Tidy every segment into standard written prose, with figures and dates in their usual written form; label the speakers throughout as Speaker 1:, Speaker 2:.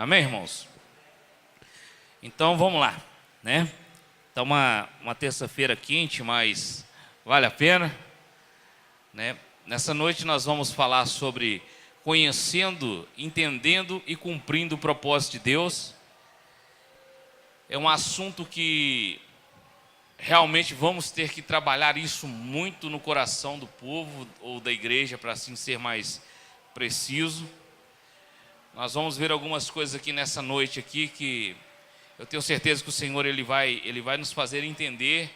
Speaker 1: Amém, irmãos? Então vamos lá, né? Está uma terça-feira quente, mas vale a pena, né? Nessa noite nós vamos falar sobre conhecendo, entendendo e cumprindo o propósito de Deus. É um assunto que realmente vamos ter que trabalhar isso muito no coração do povo ou da igreja, para assim ser mais preciso. Nós vamos ver algumas coisas aqui nessa noite aqui que eu tenho certeza que o Senhor ele vai nos fazer entender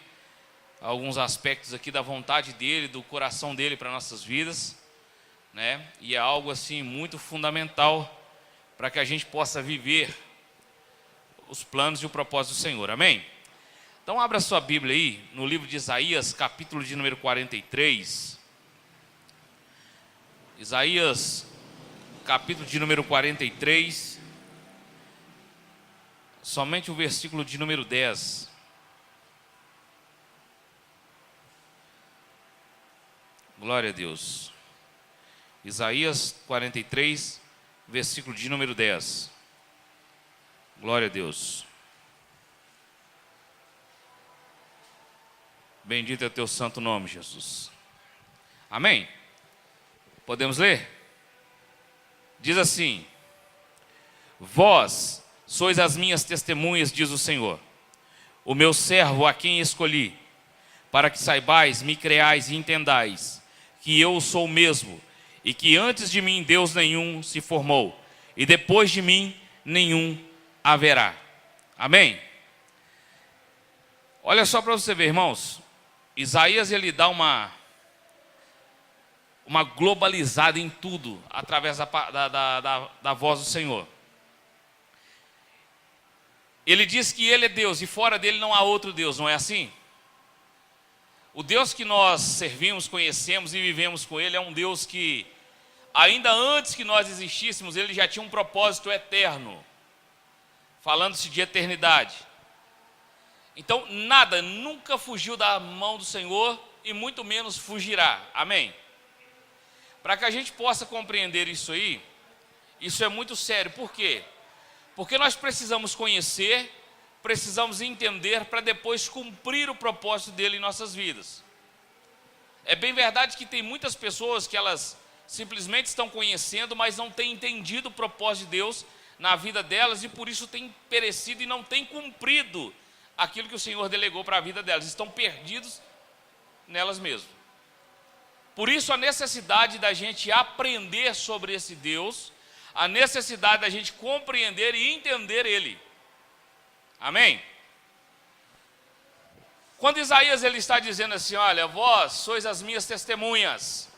Speaker 1: alguns aspectos aqui da vontade dele, do coração dele para nossas vidas, né? E é algo assim muito fundamental para que a gente possa viver os planos e o propósito do Senhor. Amém? Então abra sua Bíblia aí no livro de Isaías, capítulo de número 43. Isaías, capítulo de número 43, somente o versículo de número 10. Glória a Deus. Isaías 43, versículo de número 10. Glória a Deus. Bendito é o teu santo nome, Jesus. Amém? Podemos ler? Diz assim: vós sois as minhas testemunhas, diz o Senhor, o meu servo a quem escolhi, para que saibais, me creais e entendais, que eu sou o mesmo, e que antes de mim Deus nenhum se formou, e depois de mim nenhum haverá. Amém? Olha só para você ver, irmãos, Isaías ele dá uma globalizada em tudo, através da voz do Senhor. Ele diz que ele é Deus, e fora dele não há outro Deus, não é assim? O Deus que nós servimos, conhecemos e vivemos com ele é um Deus que, ainda antes que nós existíssemos, ele já tinha um propósito eterno, falando-se de eternidade. Então nada, nunca fugiu da mão do Senhor, e muito menos fugirá. Amém? Para que a gente possa compreender isso aí, isso é muito sério. Por quê? Porque nós precisamos conhecer, precisamos entender, para depois cumprir o propósito dele em nossas vidas. É bem verdade que tem muitas pessoas que elas simplesmente estão conhecendo, mas não têm entendido o propósito de Deus na vida delas, e por isso têm perecido e não têm cumprido aquilo que o Senhor delegou para a vida delas. Estão perdidos nelas mesmas. Por isso a necessidade da gente aprender sobre esse Deus, a necessidade da gente compreender e entender Ele. Amém? Quando Isaías ele está dizendo assim, olha, vós sois as minhas testemunhas,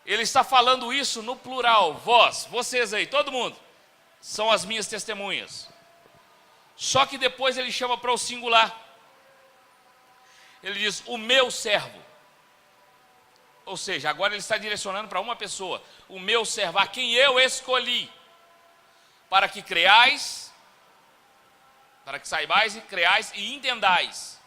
Speaker 1: ele está falando isso no plural, vós, vocês aí, todo mundo, são as minhas testemunhas. Só que depois ele chama para o singular. Ele diz, o meu servo. Ou seja, agora ele está direcionando para uma pessoa, o meu servo, a quem eu escolhi, para que creais, para que saibais e creais e entendais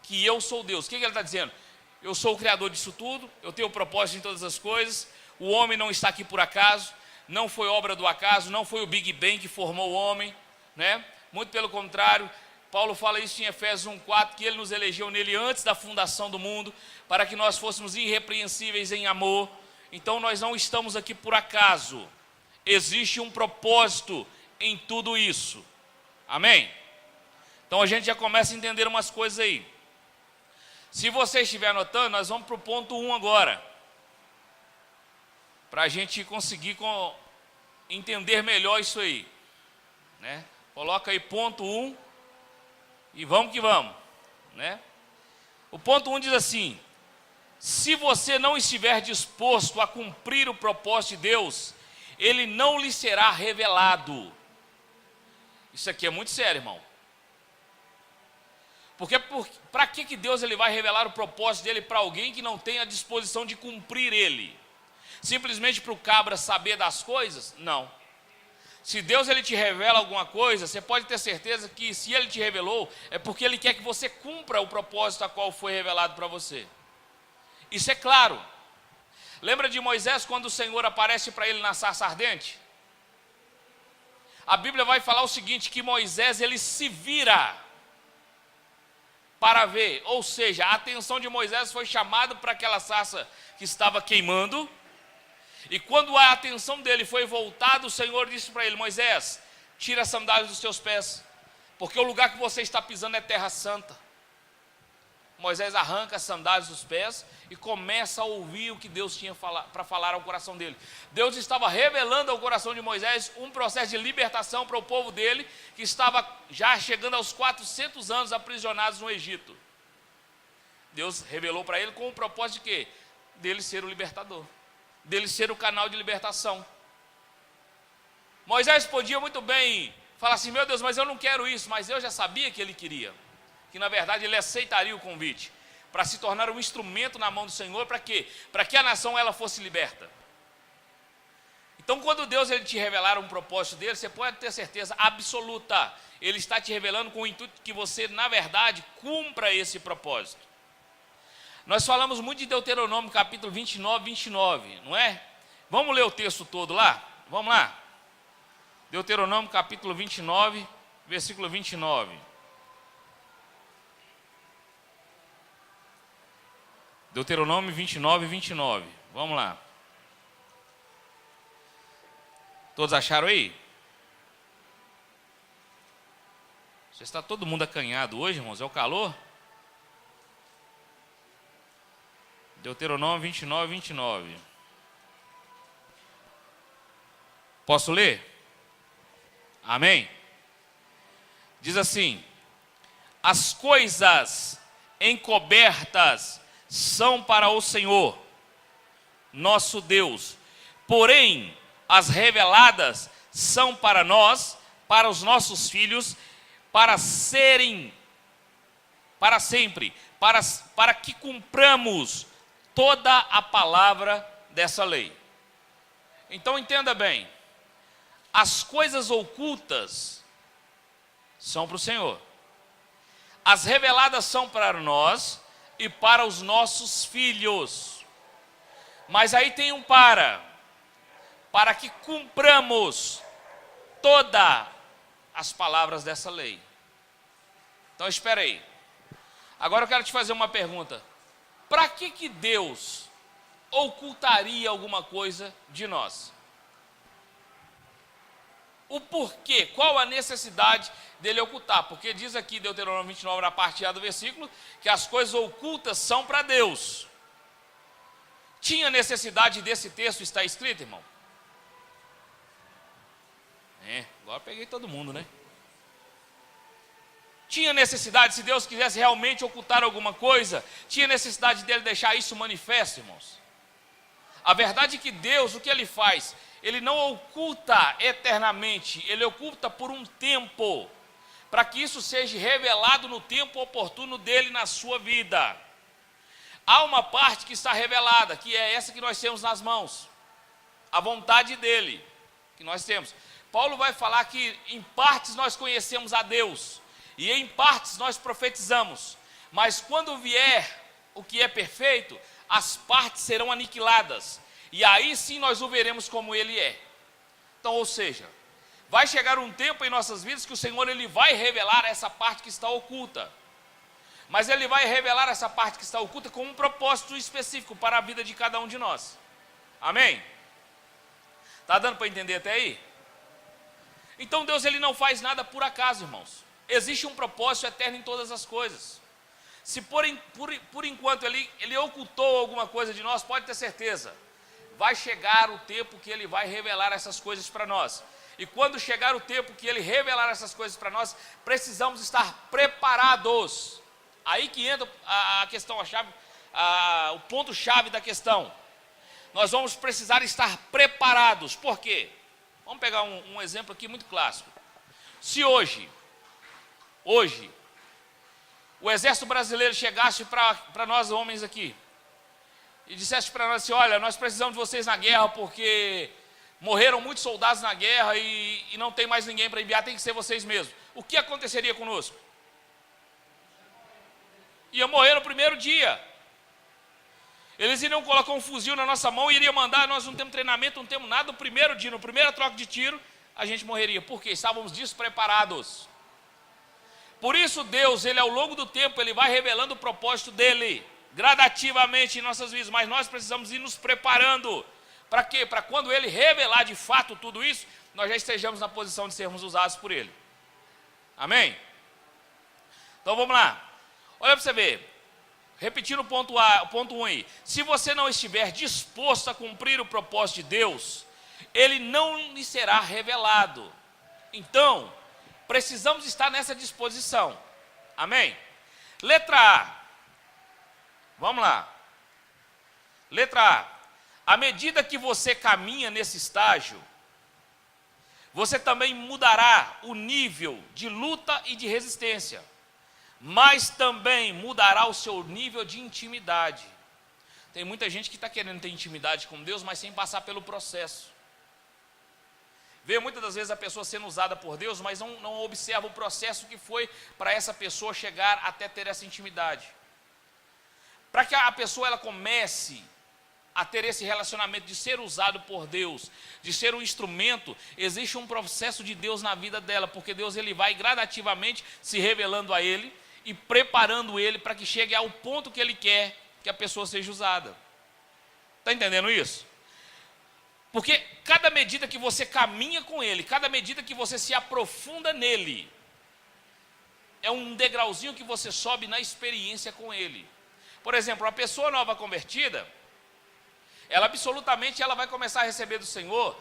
Speaker 1: que eu sou Deus. O que ele está dizendo? Eu sou o criador disso tudo, eu tenho o propósito em todas as coisas, o homem não está aqui por acaso, não foi obra do acaso, não foi o Big Bang que formou o homem, né? Muito pelo contrário, Paulo fala isso em Efésios 1,4, que ele nos elegeu nele antes da fundação do mundo, para que nós fôssemos irrepreensíveis em amor. Então nós não estamos aqui por acaso, existe um propósito em tudo isso. Amém? Então a gente já começa a entender umas coisas aí. Se você estiver anotando, nós vamos para o ponto 1 agora, para a gente conseguir entender melhor isso aí, né? Coloca aí ponto 1 e vamos que vamos, né? O ponto 1 diz assim: se você não estiver disposto a cumprir o propósito de Deus, ele não lhe será revelado. Isso aqui é muito sério, irmão. Porque para que Deus ele vai revelar o propósito dele para alguém que não tem a disposição de cumprir ele? Simplesmente para o cabra saber das coisas? Não. Se Deus ele te revela alguma coisa, você pode ter certeza que se ele te revelou, é porque ele quer que você cumpra o propósito a qual foi revelado para você. Isso é claro. Lembra de Moisés quando o Senhor aparece para ele na sarça ardente? a Bíblia vai falar o seguinte, que Moisés ele se vira para ver, ou seja, a atenção de Moisés foi chamada para aquela sarça que estava queimando, e quando a atenção dele foi voltada, o Senhor disse para ele, Moisés, tira as sandálias dos teus pés, porque o lugar que você está pisando é terra santa. Moisés arranca as sandálias dos pés e começa a ouvir o que Deus tinha para falar ao coração dele. Deus estava revelando ao coração de Moisés um processo de libertação para o povo dele, que estava já chegando aos 400 anos aprisionados no Egito. Deus revelou para ele com o propósito de quê? Dele ser o libertador, dele ser o canal de libertação. Moisés podia muito bem falar assim, meu Deus, mas eu não quero isso, mas eu já sabia que ele queria. Que na verdade ele aceitaria o convite, para se tornar um instrumento na mão do Senhor, para quê? Para que a nação ela fosse liberta. Então quando Deus ele te revelar um propósito dele, você pode ter certeza absoluta, ele está te revelando com o intuito que você na verdade cumpra esse propósito. Nós falamos muito de Deuteronômio capítulo 29, não é? Vamos ler o texto todo lá? Vamos lá. Deuteronômio capítulo 29, versículo 29. Deuteronômio 29. Vamos lá. Todos acharam aí? Você está todo mundo acanhado hoje, irmãos? É o calor? Deuteronômio 29. Posso ler? Amém? Diz assim, as coisas encobertas são para o Senhor, nosso Deus, porém as reveladas são para nós, para os nossos filhos, para serem, para sempre, para que cumpramos toda a palavra dessa lei. Então entenda bem, as coisas ocultas são para o Senhor, as reveladas são para nós e para os nossos filhos. Mas aí tem um para que cumpramos todas as palavras dessa lei. Então espera aí. Agora eu quero te fazer uma pergunta. Para que Deus ocultaria alguma coisa de nós? O porquê? Qual a necessidade dele ocultar? Porque diz aqui Deuteronômio 29, na parte A do versículo, que as coisas ocultas são para Deus. Tinha necessidade desse texto estar escrito, irmão? Agora peguei todo mundo, né? Tinha necessidade, se Deus quisesse realmente ocultar alguma coisa, tinha necessidade dele deixar isso manifesto, irmãos? A verdade é que Deus, o que ele faz? Ele não oculta eternamente, ele oculta por um tempo, para que isso seja revelado no tempo oportuno dele na sua vida. Há uma parte que está revelada, que é essa que nós temos nas mãos, a vontade dele, que nós temos. Paulo vai falar que em partes nós conhecemos a Deus, e em partes nós profetizamos, mas quando vier o que é perfeito, as partes serão aniquiladas, e aí sim nós o veremos como ele é. Então, ou seja, vai chegar um tempo em nossas vidas que o Senhor ele vai revelar essa parte que está oculta, mas ele vai revelar essa parte que está oculta com um propósito específico para a vida de cada um de nós. Amém? Está dando para entender até aí? Então Deus ele não faz nada por acaso, irmãos. Existe um propósito eterno em todas as coisas. Se por enquanto ele ocultou alguma coisa de nós, pode ter certeza, vai chegar o tempo que ele vai revelar essas coisas para nós. E quando chegar o tempo que ele revelar essas coisas para nós, precisamos estar preparados. Aí que entra a questão, o ponto-chave da questão. Nós vamos precisar estar preparados. Por quê? Vamos pegar um exemplo aqui muito clássico. Se hoje, o exército brasileiro chegasse para nós homens aqui, e dissesse para nós assim, olha, nós precisamos de vocês na guerra, porque morreram muitos soldados na guerra e não tem mais ninguém para enviar, tem que ser vocês mesmos. O que aconteceria conosco? Ia morrer no primeiro dia. Eles iriam colocar um fuzil na nossa mão e iriam mandar, nós não temos treinamento, não temos nada, no primeiro dia, no primeiro troca de tiro, a gente morreria, porque estávamos despreparados. Por isso Deus, Ele ao longo do tempo, Ele vai revelando o propósito dEle, gradativamente em nossas vidas, mas nós precisamos ir nos preparando. Para quê? Para quando Ele revelar de fato tudo isso, nós já estejamos na posição de sermos usados por Ele. Amém? Então vamos lá. Olha para você ver. Repetindo o ponto 1 aí. Se você não estiver disposto a cumprir o propósito de Deus, Ele não lhe será revelado. Então, precisamos estar nessa disposição. Amém? Letra A. Vamos lá. Letra A. À medida que você caminha nesse estágio, você também mudará o nível de luta e de resistência, mas também mudará o seu nível de intimidade. Tem muita gente que está querendo ter intimidade com Deus, mas sem passar pelo processo. Vê muitas das vezes a pessoa sendo usada por Deus, mas não observa o processo que foi para essa pessoa chegar até ter essa intimidade. Para que a pessoa ela comece a ter esse relacionamento de ser usado por Deus, de ser um instrumento, existe um processo de Deus na vida dela, porque Deus ele vai gradativamente se revelando a ele e preparando ele para que chegue ao ponto que ele quer que a pessoa seja usada. Está entendendo isso? Porque cada medida que você caminha com ele, cada medida que você se aprofunda nele, é um degrauzinho que você sobe na experiência com ele. Por exemplo, uma pessoa nova convertida, ela absolutamente vai começar a receber do Senhor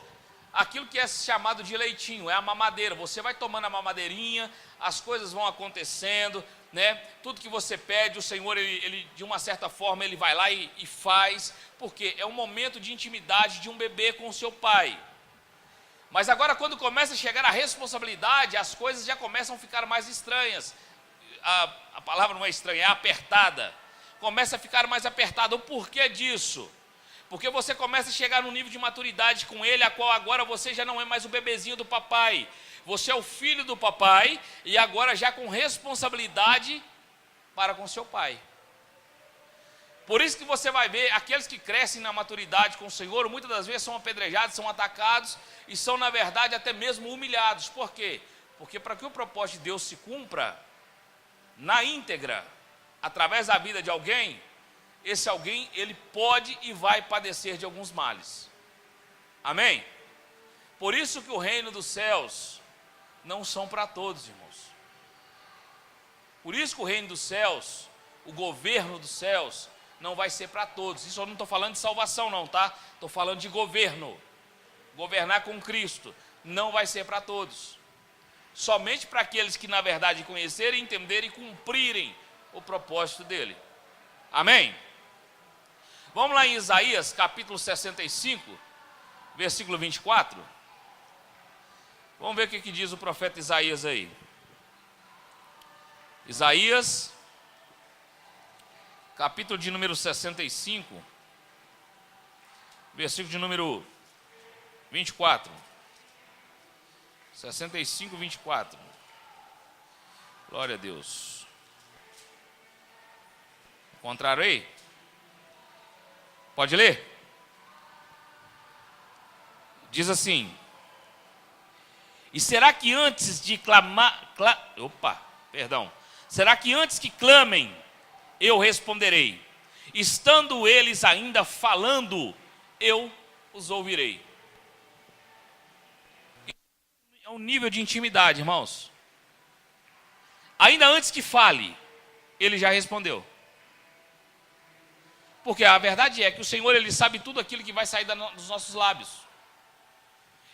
Speaker 1: aquilo que é chamado de leitinho, é a mamadeira. Você vai tomando a mamadeirinha, as coisas vão acontecendo, né? Tudo que você pede, o Senhor, ele de uma certa forma, ele vai lá e faz, porque é um momento de intimidade de um bebê com o seu pai. Mas agora, quando começa a chegar a responsabilidade, as coisas já começam a ficar mais estranhas. A palavra não é estranha, é apertada. Começa a ficar mais apertada. O porquê disso? Porque você começa a chegar num nível de maturidade com ele, a qual agora você já não é mais o bebezinho do papai. Você é o filho do papai e agora já com responsabilidade para com seu pai. Por isso que você vai ver, aqueles que crescem na maturidade com o Senhor, muitas das vezes são apedrejados, são atacados e são na verdade até mesmo humilhados. Por quê? Porque para que o propósito de Deus se cumpra na íntegra, através da vida de alguém, esse alguém, ele pode e vai padecer de alguns males. Amém? Por isso que o reino dos céus não são para todos, irmãos. Por isso que o reino dos céus, o governo dos céus, não vai ser para todos. Isso eu não estou falando de salvação não, tá? Estou falando de governo. Governar com Cristo não vai ser para todos. Somente para aqueles que na verdade conhecerem, entenderem e cumprirem o propósito dele. Amém? Vamos lá em Isaías, capítulo 65, versículo 24. Vamos ver o que diz o profeta Isaías aí. Isaías, capítulo de número 65, versículo de número 24. 65, 24. Glória a Deus. Encontraram aí? Pode ler? Diz assim: e será que antes de será que antes que clamem, eu responderei? Estando eles ainda falando, eu os ouvirei. É um nível de intimidade, irmãos. Ainda antes que fale, ele já respondeu. Porque a verdade é que o Senhor, ele sabe tudo aquilo que vai sair dos nossos lábios.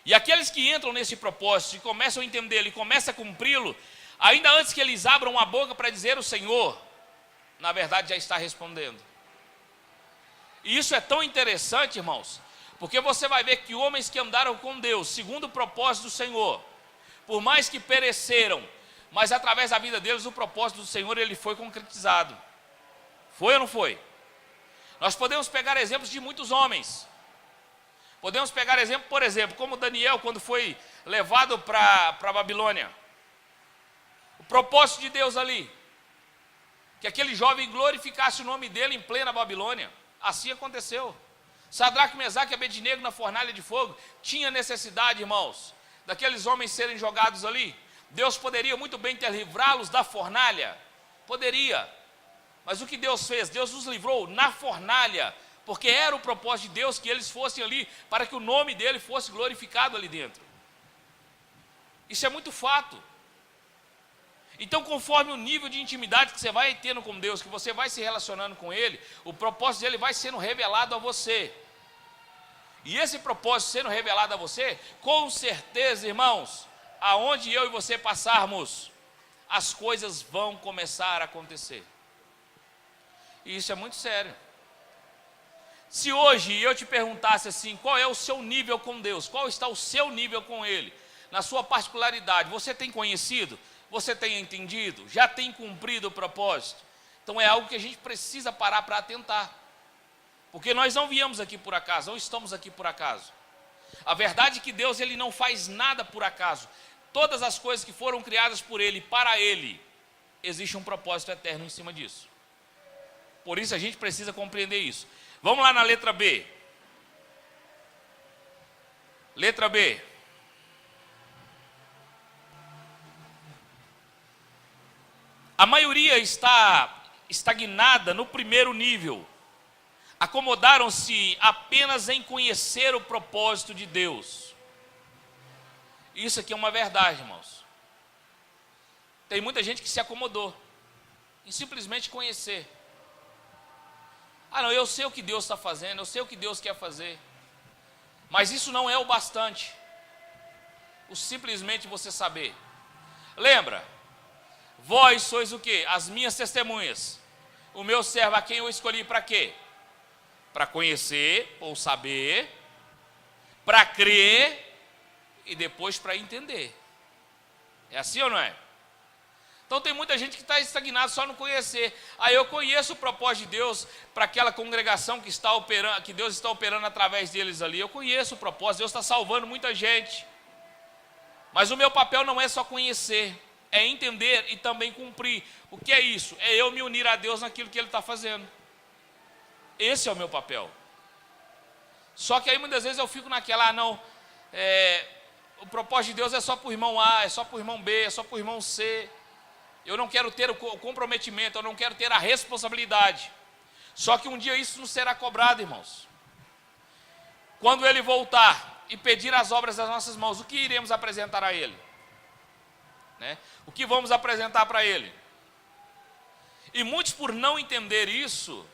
Speaker 1: E aqueles que entram nesse propósito e começam a entendê-lo e começam a cumpri-lo, ainda antes que eles abram a boca para dizer o Senhor, na verdade já está respondendo. E isso é tão interessante, irmãos, porque você vai ver que homens que andaram com Deus, segundo o propósito do Senhor, por mais que pereceram, mas através da vida deles, o propósito do Senhor, ele foi concretizado. Foi ou não foi? Nós podemos pegar exemplos de muitos homens. Podemos pegar exemplo, por exemplo, como Daniel, quando foi levado para a Babilônia. O propósito de Deus ali, que aquele jovem glorificasse o nome dele em plena Babilônia. Assim aconteceu. Sadraque, Mesaque e Abednego na fornalha de fogo tinha necessidade, irmãos, daqueles homens serem jogados ali? Deus poderia muito bem ter livrá-los da fornalha, poderia, mas o que Deus fez? Deus os livrou na fornalha, porque era o propósito de Deus que eles fossem ali, para que o nome dele fosse glorificado ali dentro. Isso é muito fato. Então, conforme o nível de intimidade que você vai tendo com Deus, que você vai se relacionando com Ele, o propósito dele vai sendo revelado a você. E esse propósito sendo revelado a você, com certeza, irmãos, aonde eu e você passarmos, as coisas vão começar a acontecer. E isso é muito sério. Se hoje eu te perguntasse assim, qual é o seu nível com Deus, qual está o seu nível com Ele, na sua particularidade, você tem conhecido? Você tem entendido? Já tem cumprido o propósito? Então é algo que a gente precisa parar para atentar. Porque nós não viemos aqui por acaso, não estamos aqui por acaso. A verdade é que Deus, Ele não faz nada por acaso. Todas as coisas que foram criadas por Ele, para Ele, existe um propósito eterno em cima disso. Por isso a gente precisa compreender isso. Vamos lá na letra B. Letra B. A maioria está estagnada no primeiro nível. Acomodaram-se apenas em conhecer o propósito de Deus. Isso aqui é uma verdade, irmãos. Tem muita gente que se acomodou em simplesmente conhecer. Ah, não, eu sei o que Deus está fazendo, eu sei o que Deus quer fazer. Mas isso não é o bastante. O simplesmente você saber. Lembra? Vós sois o quê? As minhas testemunhas. O meu servo a quem eu escolhi para quê? Para conhecer ou saber, para crer e depois para entender. É assim ou não é? Então tem muita gente que está estagnada só no conhecer. Aí eu conheço o propósito de Deus para aquela congregação que está operando, que Deus está operando através deles ali. Eu conheço o propósito, Deus está salvando muita gente. Mas o meu papel não é só conhecer, é entender e também cumprir. O que é isso? É eu me unir a Deus naquilo que Ele está fazendo. Esse é o meu papel. Só que aí muitas vezes eu fico naquela, o propósito de Deus é só para o irmão A, é só para o irmão B, é só para o irmão C. Eu não quero ter o comprometimento, eu não quero ter a responsabilidade. Só que um dia isso nos será cobrado, irmãos. Quando Ele voltar e pedir as obras das nossas mãos, o que iremos apresentar a Ele? O que vamos apresentar para Ele? E muitos, por não entender isso,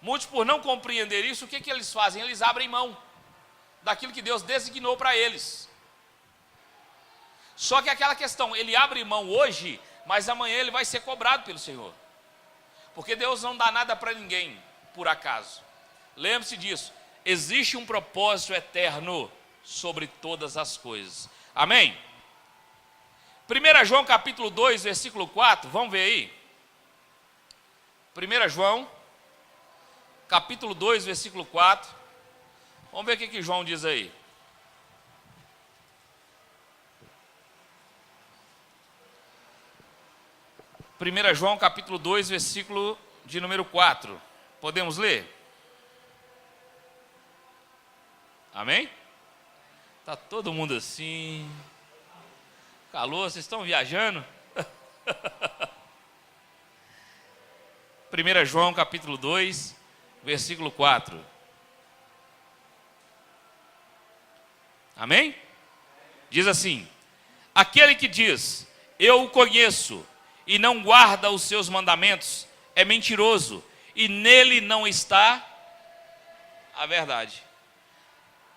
Speaker 1: muitos por não compreender isso, o que eles fazem? Eles abrem mão daquilo que Deus designou para eles. Só que aquela questão, ele abre mão hoje, mas amanhã ele vai ser cobrado pelo Senhor. Porque Deus não dá nada para ninguém, por acaso. Lembre-se disso, existe um propósito eterno sobre todas as coisas. Amém? 1 João capítulo 2, versículo 4, vamos ver aí. 1 João, capítulo 2, versículo 4. Vamos ver o que João diz aí. Primeira João, capítulo 2, versículo de número 4. Podemos ler? Amém? Está todo mundo assim. Calor, vocês estão viajando? 1 João, capítulo 2, versículo 4. Amém? Diz assim: aquele que diz, eu o conheço, e não guarda os seus mandamentos, é mentiroso, e nele não está a verdade.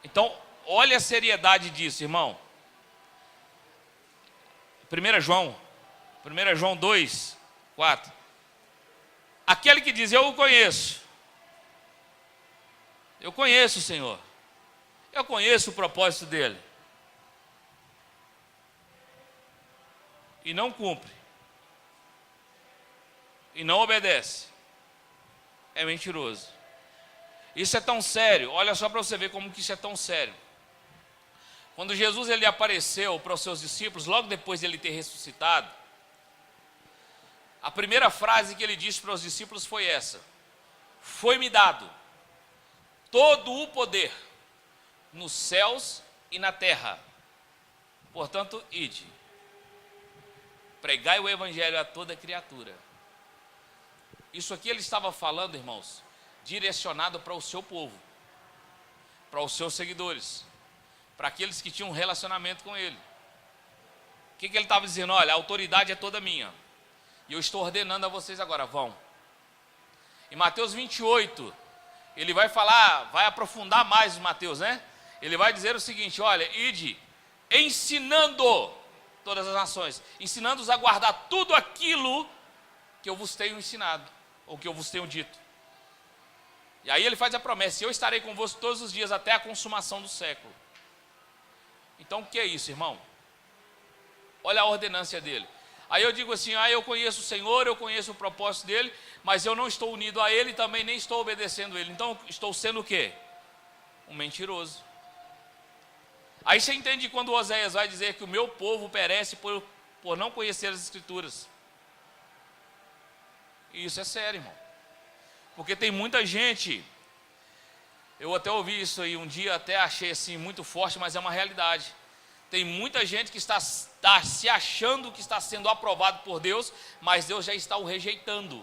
Speaker 1: Então, olha a seriedade disso, irmão. 1 João 2, 4. Aquele que diz, eu o conheço. Eu conheço o Senhor. Eu conheço o propósito dele. E não cumpre. E não obedece. É mentiroso. Isso é tão sério. Olha só para você ver como que isso é tão sério. Quando Jesus ele apareceu para os seus discípulos, logo depois de ele ter ressuscitado, a primeira frase que ele disse para os discípulos foi essa: foi-me dado todo o poder nos céus e na terra. Portanto, ide, pregai o evangelho a toda criatura. Isso aqui ele estava falando, irmãos, direcionado para o seu povo, para os seus seguidores, para aqueles que tinham um relacionamento com ele. O que ele estava dizendo? Olha, a autoridade é toda minha, e eu estou ordenando a vocês agora, vão. Em Mateus 28, ele vai falar, vai aprofundar mais Mateus, né? Ele vai dizer o seguinte: olha, ide ensinando todas as nações, ensinando-os a guardar tudo aquilo que eu vos tenho ensinado, ou que eu vos tenho dito. E aí ele faz a promessa: eu estarei convosco todos os dias até a consumação do século. Então o que é isso, irmão? Olha a ordenância dele. Aí eu digo assim: eu conheço o Senhor, eu conheço o propósito dele, mas eu não estou unido a ele, também nem estou obedecendo ele. Então estou sendo o quê? Um mentiroso. Aí você entende quando Oséias vai dizer que o meu povo perece por não conhecer as Escrituras. E isso é sério, irmão. Porque tem muita gente, eu até ouvi isso aí um dia, até achei assim muito forte, mas é uma realidade. Tem muita gente que está se achando que está sendo aprovado por Deus, mas Deus já está o rejeitando.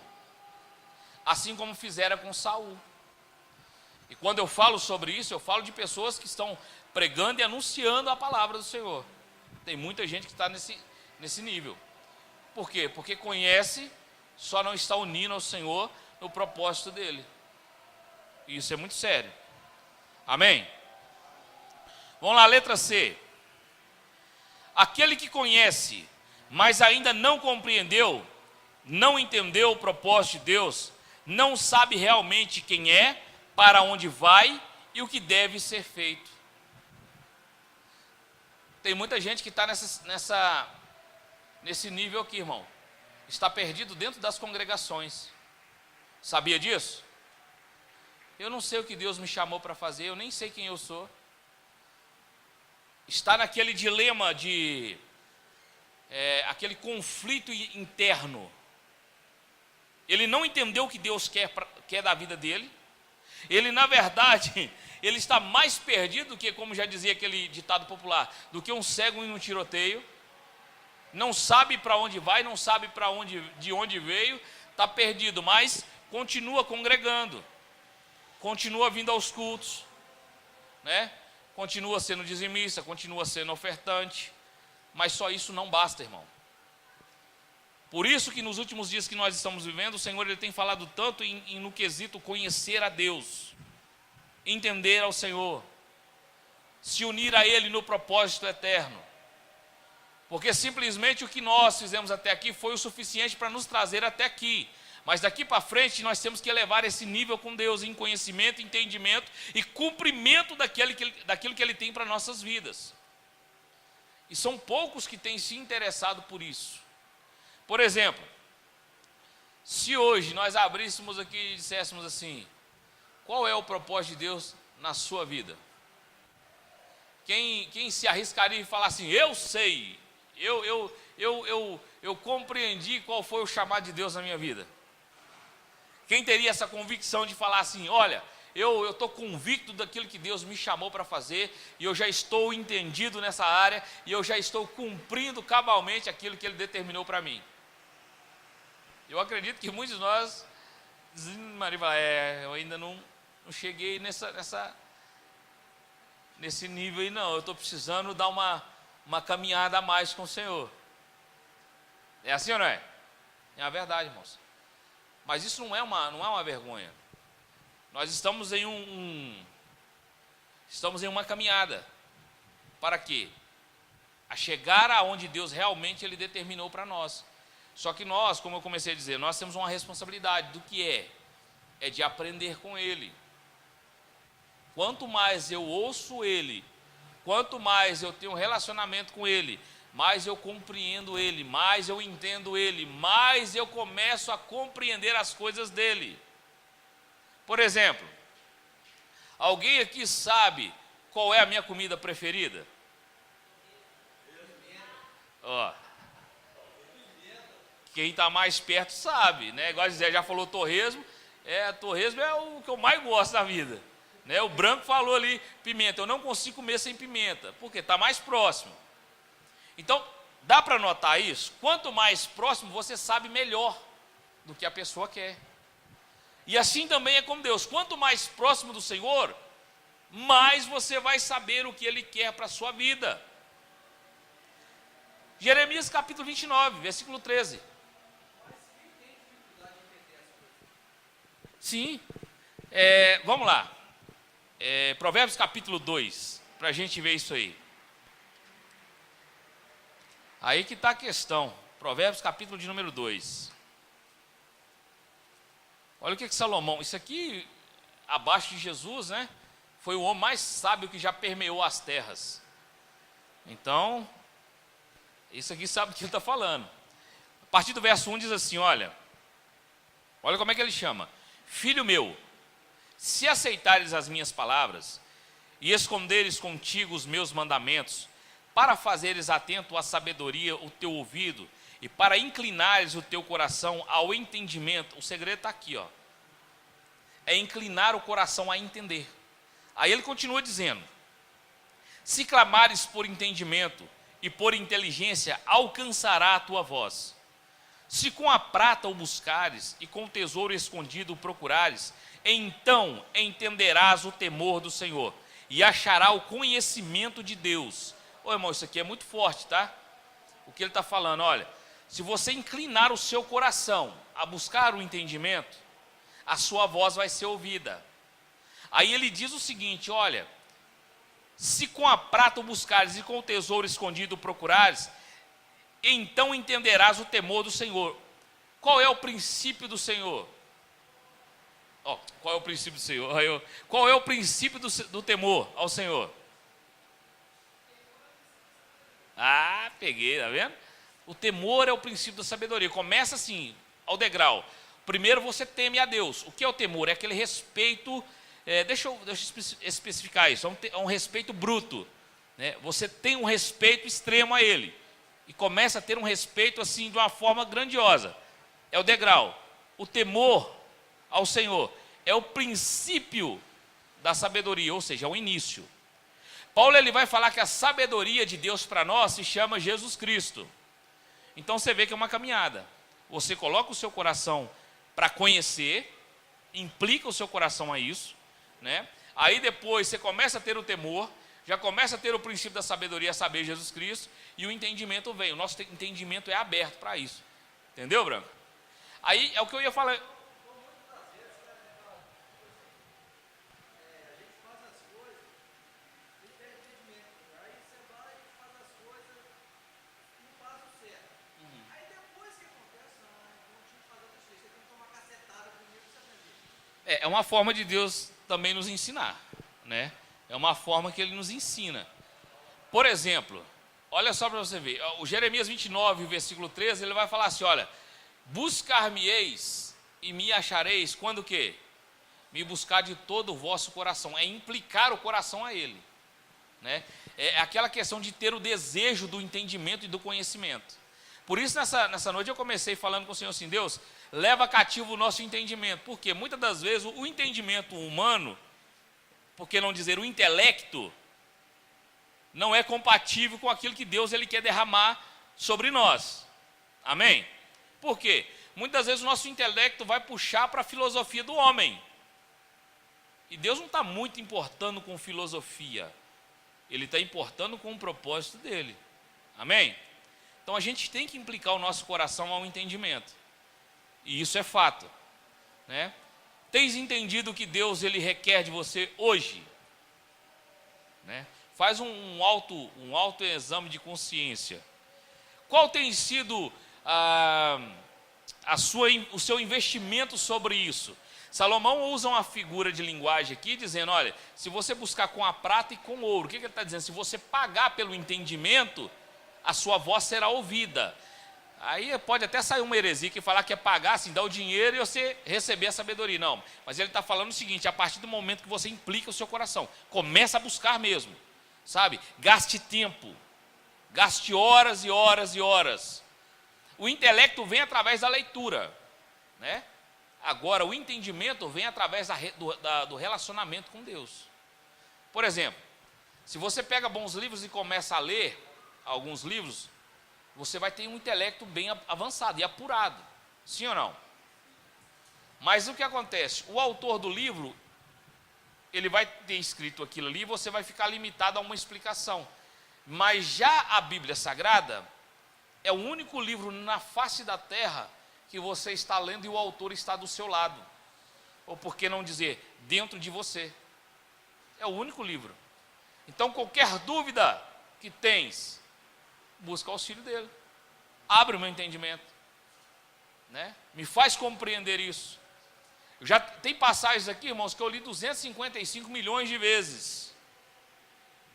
Speaker 1: Assim como fizeram com Saul. E quando eu falo sobre isso, eu falo de pessoas que estão pregando e anunciando a palavra do Senhor. Tem muita gente que está nesse nível. Por quê? Porque conhece, só não está unindo ao Senhor no propósito dele. E isso é muito sério. Amém? Vamos lá, letra C. Aquele que conhece, mas ainda não compreendeu, não entendeu o propósito de Deus, não sabe realmente quem é, para onde vai e o que deve ser feito. Tem muita gente que está nesse nível aqui, irmão. Está perdido dentro das congregações. Sabia disso? Eu não sei o que Deus me chamou para fazer, eu nem sei quem eu sou. Está naquele dilema aquele conflito interno. Ele não entendeu o que Deus quer da vida dele. Ele, na verdade, ele está mais perdido do que, como já dizia aquele ditado popular, do que um cego em um tiroteio. Não sabe para onde vai, não sabe de onde veio, está perdido, mas continua congregando, continua vindo aos cultos, né? Continua sendo dizimista, continua sendo ofertante, mas só isso não basta, irmão. Por isso que nos últimos dias que nós estamos vivendo, o Senhor ele tem falado tanto no quesito conhecer a Deus, entender ao Senhor, se unir a Ele no propósito eterno. Porque simplesmente o que nós fizemos até aqui foi o suficiente para nos trazer até aqui. Mas daqui para frente nós temos que elevar esse nível com Deus em conhecimento, entendimento e cumprimento daquilo que Ele tem para nossas vidas. E são poucos que têm se interessado por isso. Por exemplo, se hoje nós abríssemos aqui e disséssemos assim: qual é o propósito de Deus na sua vida? Quem se arriscaria e falar assim: eu sei, eu compreendi qual foi o chamado de Deus na minha vida? Quem teria essa convicção de falar assim: olha, eu estou convicto daquilo que Deus me chamou para fazer, e eu já estou entendido nessa área, e eu já estou cumprindo cabalmente aquilo que Ele determinou para mim? Eu acredito que muitos de nós dizem: Maria, eu ainda não cheguei nesse nível aí não, eu estou precisando dar uma caminhada a mais com o Senhor. É assim ou não é? É a verdade, irmãos. Mas isso não é uma vergonha. Nós estamos em uma caminhada. Para quê? A chegar aonde Deus realmente Ele determinou para nós. Só que nós, como eu comecei a dizer, nós temos uma responsabilidade do que é de aprender com Ele. Quanto mais eu ouço Ele, quanto mais eu tenho um relacionamento com Ele, mais eu compreendo Ele, mais eu entendo Ele, mais eu começo a compreender as coisas dEle. Por exemplo, alguém aqui sabe qual é a minha comida preferida? Ó, quem está mais perto sabe, né? Igual Zé já falou torresmo, torresmo é o que eu mais gosto da vida, né? O Branco falou ali pimenta, eu não consigo comer sem pimenta, porque está mais próximo. Então, dá para notar isso? Quanto mais próximo, você sabe melhor do que a pessoa quer. E assim também é com Deus. Quanto mais próximo do Senhor, mais você vai saber o que Ele quer para a sua vida. Jeremias capítulo 29, versículo 13. Sim, vamos lá. Provérbios capítulo 2, para a gente ver isso aí. Aí que está a questão. Provérbios capítulo de número 2. Olha o que Salomão, isso aqui, abaixo de Jesus, né? Foi o homem mais sábio que já permeou as terras. Então, isso aqui sabe o que ele está falando. A partir do verso 1 diz assim, olha como é que ele chama. Filho meu, se aceitares as minhas palavras e esconderes contigo os meus mandamentos, para fazeres atento à sabedoria o teu ouvido e para inclinares o teu coração ao entendimento, o segredo está aqui, ó. É inclinar o coração a entender. Aí ele continua dizendo, se clamares por entendimento e por inteligência, alcançará a tua voz. Se com a prata o buscares e com o tesouro escondido o procurares, então entenderás o temor do Senhor e achará o conhecimento de Deus. Ô irmão, isso aqui é muito forte, tá? O que ele está falando, olha, se você inclinar o seu coração a buscar o entendimento, a sua voz vai ser ouvida. Aí ele diz o seguinte, olha, se com a prata o buscares e com o tesouro escondido o procurares, então entenderás o temor do Senhor. Qual é o princípio do Senhor? Qual é o princípio do Senhor? Qual é o princípio do temor ao Senhor? Peguei, tá vendo? O temor é o princípio da sabedoria. Começa assim, ao degrau. Primeiro você teme a Deus. O que é o temor? É aquele respeito, deixa eu especificar isso, é um respeito bruto. Né? Você tem um respeito extremo a Ele. E começa a ter um respeito assim de uma forma grandiosa. É o degrau. O temor ao Senhor é o princípio da sabedoria, ou seja, é o início. Paulo ele vai falar que a sabedoria de Deus para nós se chama Jesus Cristo. Então você vê que é uma caminhada. Você coloca o seu coração para conhecer, implica o seu coração a isso, né? Aí depois você começa a ter o temor, já começa a ter o princípio da sabedoria, saber Jesus Cristo, e o entendimento vem. O nosso entendimento é aberto para isso. Entendeu, Branco? Aí é o que eu ia falar. É uma forma de Deus também nos ensinar, né? É uma forma que Ele nos ensina. Por exemplo, olha só para você ver, o Jeremias 29, versículo 13, ele vai falar assim, olha, buscar-me-eis e me achareis, quando o quê? Me buscar de todo o vosso coração, é implicar o coração a Ele, né? É aquela questão de ter o desejo do entendimento e do conhecimento. Por isso, nessa noite eu comecei falando com o Senhor assim, Deus, leva cativo o nosso entendimento, porque muitas das vezes o entendimento humano, por que não dizer o intelecto, não é compatível com aquilo que Deus ele quer derramar sobre nós. Amém? Por quê? Muitas vezes o nosso intelecto vai puxar para a filosofia do homem. E Deus não está muito importando com filosofia. Ele está importando com o propósito dele. Amém? Então a gente tem que implicar o nosso coração ao entendimento. E isso é fato, né? Tens entendido o que Deus ele requer de você hoje? Né? Faz um autoexame de consciência. Qual tem sido o seu investimento sobre isso? Salomão usa uma figura de linguagem aqui, dizendo, olha, se você buscar com a prata e com o ouro, o que ele está dizendo? Se você pagar pelo entendimento, a sua voz será ouvida. Aí pode até sair uma heresia que falar que é pagar, assim, dar o dinheiro e você receber a sabedoria. Não, mas ele está falando o seguinte, a partir do momento que você implica o seu coração, começa a buscar mesmo, sabe? Gaste tempo, gaste horas e horas e horas. O intelecto vem através da leitura, né? Agora, o entendimento vem através do relacionamento com Deus. Por exemplo, se você pega bons livros e começa a ler, alguns livros, você vai ter um intelecto bem avançado e apurado. Sim ou não? Mas o que acontece? O autor do livro, ele vai ter escrito aquilo ali e você vai ficar limitado a uma explicação. Mas já a Bíblia Sagrada é o único livro na face da terra que você está lendo e o autor está do seu lado. Ou por que não dizer, dentro de você. É o único livro. Então qualquer dúvida que tens, busca o auxílio dele. Abre o meu entendimento. Né? Me faz compreender isso. Já tem passagens aqui, irmãos, que eu li 255 milhões de vezes.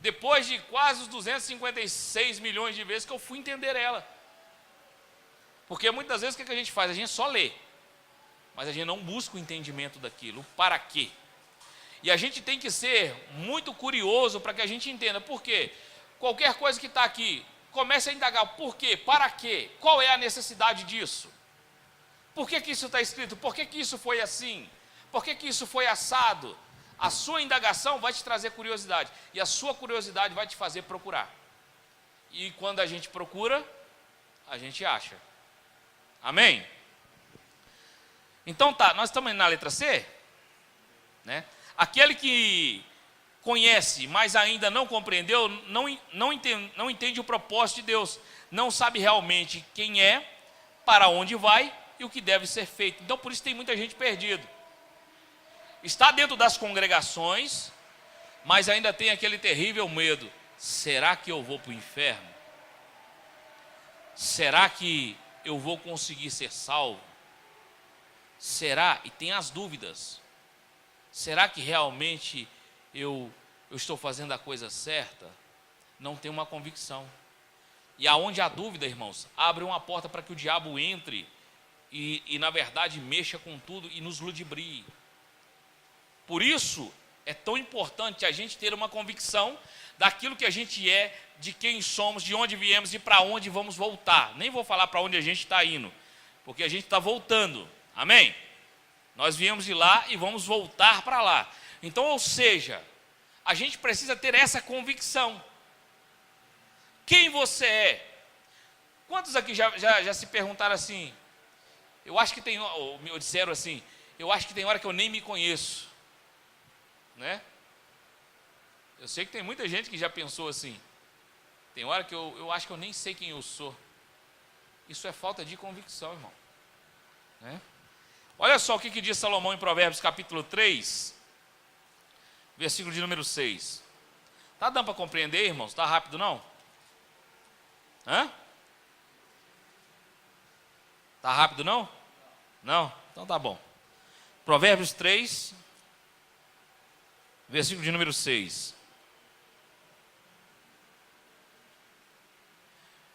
Speaker 1: Depois de quase os 256 milhões de vezes que eu fui entender ela. Porque muitas vezes o que a gente faz? A gente só lê. Mas a gente não busca o entendimento daquilo. Para quê? E a gente tem que ser muito curioso para que a gente entenda. Por quê? Qualquer coisa que está aqui, comece a indagar. Por quê? Para quê? Qual é a necessidade disso? Por que isso está escrito? Por que isso foi assim? Por que isso foi assado? A sua indagação vai te trazer curiosidade. E a sua curiosidade vai te fazer procurar. E quando a gente procura, a gente acha. Amém? Então tá, nós estamos na letra C, né? Aquele que conhece, mas ainda não compreendeu, não entende o propósito de Deus, não sabe realmente quem é, para onde vai e o que deve ser feito. Então por isso tem muita gente perdida. Está dentro das congregações, mas ainda tem aquele terrível medo. Será que eu vou para o inferno? Será que eu vou conseguir ser salvo? Será? E tem as dúvidas. Será que realmente eu estou fazendo a coisa certa? Não tem uma convicção. E aonde há dúvida, irmãos, abre uma porta para que o diabo entre e na verdade mexa com tudo e nos ludibrie. Por isso é tão importante a gente ter uma convicção daquilo que a gente é, de quem somos, de onde viemos e para onde vamos voltar. Nem vou falar para onde a gente está indo, porque a gente está voltando. Amém? Nós viemos de lá e vamos voltar para lá. Então, ou seja, a gente precisa ter essa convicção. Quem você é? Quantos aqui já se perguntaram assim? Eu acho que tem, ou me disseram assim, eu acho que tem hora que eu nem me conheço. Né? Eu sei que tem muita gente que já pensou assim. Tem hora que eu acho que eu nem sei quem eu sou. Isso é falta de convicção, irmão. Né? Olha só o que diz Salomão em Provérbios capítulo 3, versículo de número 6. Tá dando para compreender, irmãos? Tá rápido não? Hã? Tá rápido não? Não? Então tá bom. Provérbios 3, versículo de número 6.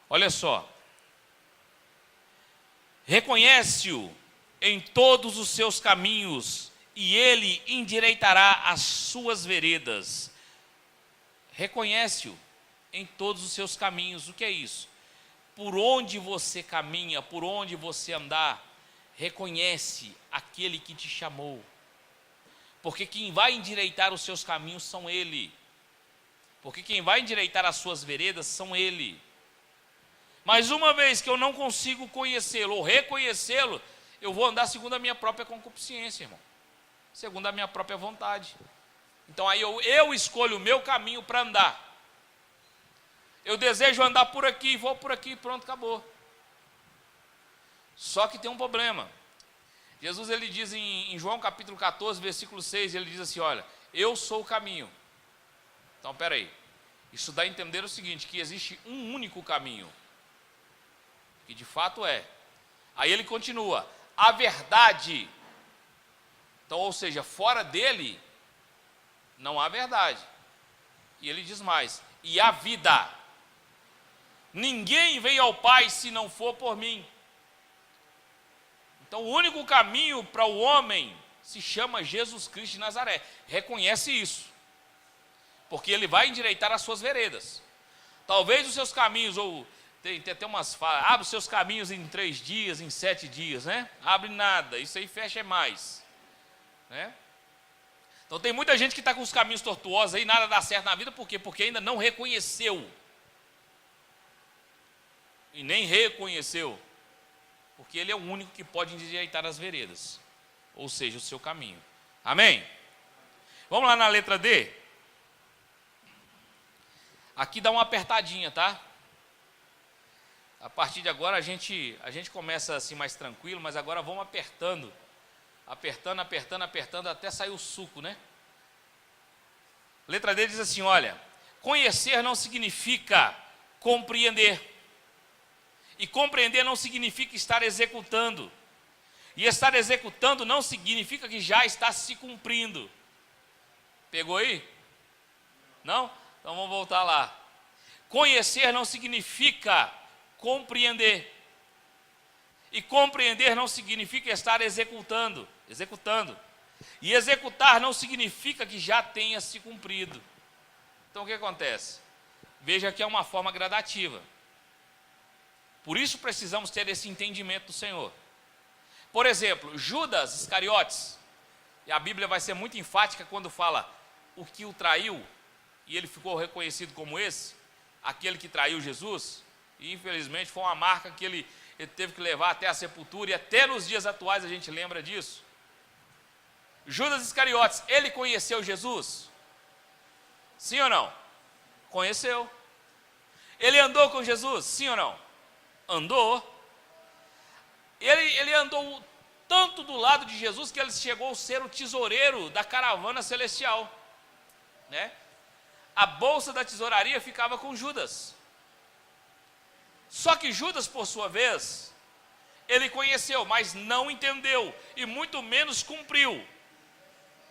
Speaker 1: Olha só. Reconhece-o em todos os seus caminhos, e ele endireitará as suas veredas. Reconhece-o em todos os seus caminhos. O que é isso? Por onde você caminha, por onde você andar, reconhece aquele que te chamou. Porque quem vai endireitar os seus caminhos são ele. Porque quem vai endireitar as suas veredas são ele. Mas uma vez que eu não consigo conhecê-lo ou reconhecê-lo, eu vou andar segundo a minha própria concupiscência, irmão. Segundo a minha própria vontade. Então aí eu escolho o meu caminho para andar. Eu desejo andar por aqui, vou por aqui, pronto, acabou. Só que tem um problema. Jesus ele diz em João capítulo 14, versículo 6, ele diz assim, olha, eu sou o caminho. Então, peraí. Isso dá a entender o seguinte, que existe um único caminho. Que de fato é. Aí ele continua, a verdade. Então, ou seja, fora dele, não há verdade. E ele diz mais, e a vida. Ninguém vem ao Pai se não for por mim. Então, o único caminho para o homem se chama Jesus Cristo de Nazaré. Reconhece isso. Porque ele vai endireitar as suas veredas. Talvez os seus caminhos, ou tem até umas falas, abre os seus caminhos em 3 dias, em 7 dias, né? Abre nada, isso aí fecha mais. Né? Então tem muita gente que está com os caminhos tortuosos aí, nada dá certo na vida, por quê? Porque ainda não reconheceu. e nem reconheceu, porque ele é o único que pode endireitar as veredas, ou seja, o seu caminho. Amém? Vamos lá na letra D. Aqui dá uma apertadinha, tá? A partir de agora a gente começa assim mais tranquilo, mas agora vamos apertando até sair o suco, né? Letra D diz assim, olha, conhecer não significa compreender. E compreender não significa estar executando. E estar executando não significa que já está se cumprindo. Pegou aí? Não? Então vamos voltar lá. Conhecer não significa compreender. E compreender não significa estar executando. E executar não significa que já tenha se cumprido. Então o que acontece? Veja que é uma forma gradativa. Por isso precisamos ter esse entendimento do Senhor. Por exemplo, Judas Iscariotes, e a Bíblia vai ser muito enfática quando fala o que o traiu, e ele ficou reconhecido como esse, aquele que traiu Jesus, e infelizmente foi uma marca que ele teve que levar até a sepultura, e até nos dias atuais a gente lembra disso. Judas Iscariotes, ele conheceu Jesus? Sim ou não? Conheceu. Ele andou com Jesus? Sim ou não? Andou. Ele andou tanto do lado de Jesus que ele chegou a ser o tesoureiro da caravana celestial, né? A bolsa da tesouraria ficava com Judas. Só que Judas, por sua vez, ele conheceu, mas não entendeu e muito menos cumpriu.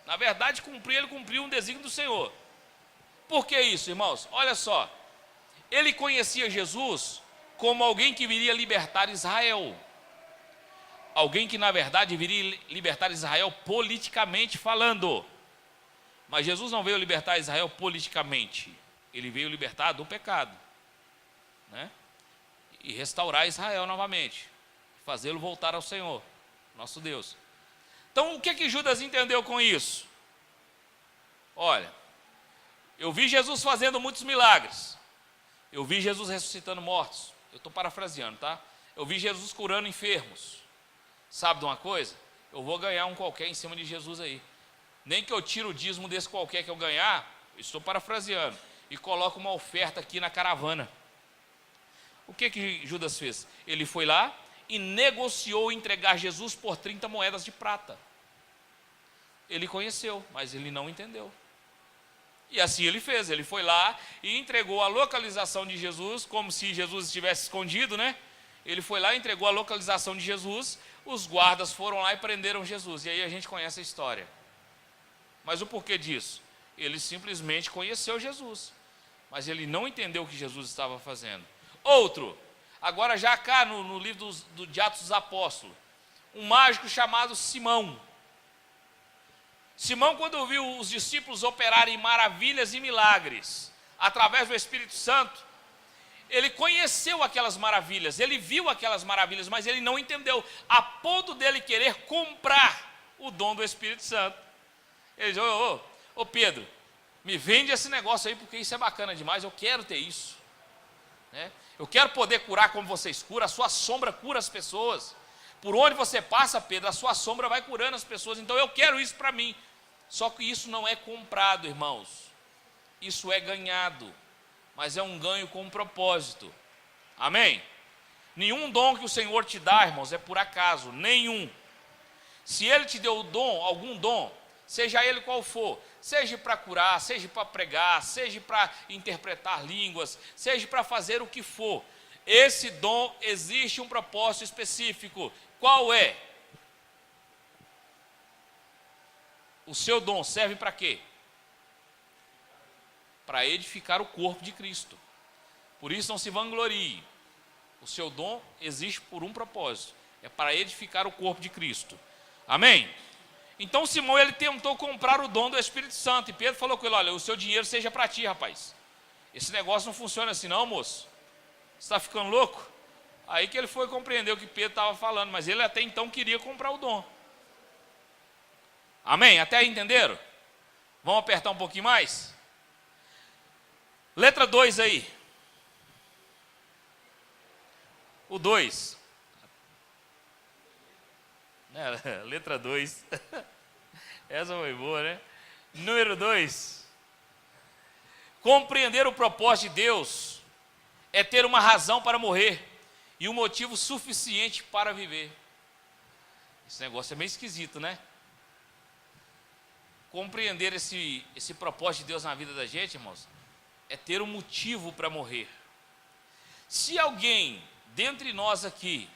Speaker 1: Na verdade, ele cumpriu um desígnio do Senhor. Por que isso, irmãos? Olha só, ele conhecia Jesus como alguém que viria libertar Israel. Alguém que, na verdade, viria libertar Israel politicamente falando. Mas Jesus não veio libertar Israel politicamente. Ele veio libertar do pecado, né? E restaurar Israel novamente. Fazê-lo voltar ao Senhor, nosso Deus. Então, o que Judas entendeu com isso? Olha, eu vi Jesus fazendo muitos milagres. Eu vi Jesus ressuscitando mortos. Eu estou parafraseando, tá? Eu vi Jesus curando enfermos. Sabe de uma coisa? Eu vou ganhar um qualquer em cima de Jesus aí. Nem que eu tire o dízimo desse qualquer que eu ganhar, eu estou parafraseando, e coloco uma oferta aqui na caravana. O que Judas fez? Ele foi lá e negociou entregar Jesus por 30 moedas de prata. Ele conheceu, mas ele não entendeu. E assim ele fez, ele foi lá e entregou a localização de Jesus, como se Jesus estivesse escondido, né? Ele foi lá e entregou a localização de Jesus, os guardas foram lá e prenderam Jesus, e aí a gente conhece a história. Mas o porquê disso? Ele simplesmente conheceu Jesus, mas ele não entendeu o que Jesus estava fazendo. Outro, agora já cá no livro de Atos dos Apóstolos, um mágico chamado Simão. Simão, quando viu os discípulos operarem maravilhas e milagres, através do Espírito Santo, ele conheceu aquelas maravilhas, ele viu aquelas maravilhas, mas ele não entendeu, a ponto dele querer comprar o dom do Espírito Santo. Ele disse, ô Pedro, me vende esse negócio aí, porque isso é bacana demais, eu quero ter isso, né? Eu quero poder curar como vocês curam, a sua sombra cura as pessoas. Por onde você passa, Pedro, a sua sombra vai curando as pessoas, então eu quero isso para mim. Só que isso não é comprado, irmãos. Isso é ganhado, mas é um ganho com um propósito. Amém? Nenhum dom que o Senhor te dá, irmãos, é por acaso, nenhum. Se Ele te deu o dom, algum dom, seja ele qual for, seja para curar, seja para pregar, seja para interpretar línguas, seja para fazer o que for, esse dom existe um propósito específico. Qual é? O seu dom serve para quê? Para edificar o corpo de Cristo. Por isso não se vanglorie. O seu dom existe por um propósito. É para edificar o corpo de Cristo. Amém? Então Simão, ele tentou comprar o dom do Espírito Santo. E Pedro falou com ele, olha, o seu dinheiro seja para ti, rapaz. Esse negócio não funciona assim não, moço. Você está ficando louco? Aí que ele foi compreender o que Pedro estava falando. Mas ele até então queria comprar o dom. Amém? Até aí entenderam? Vamos apertar um pouquinho mais? Letra 2 aí. O 2. Letra 2. Essa foi boa, né? Número 2. Compreender o propósito de Deus é ter uma razão para morrer e um motivo suficiente para viver. Esse negócio é meio esquisito, né? Compreender esse propósito de Deus na vida da gente, irmãos, é ter um motivo para morrer. Se alguém dentre nós aqui,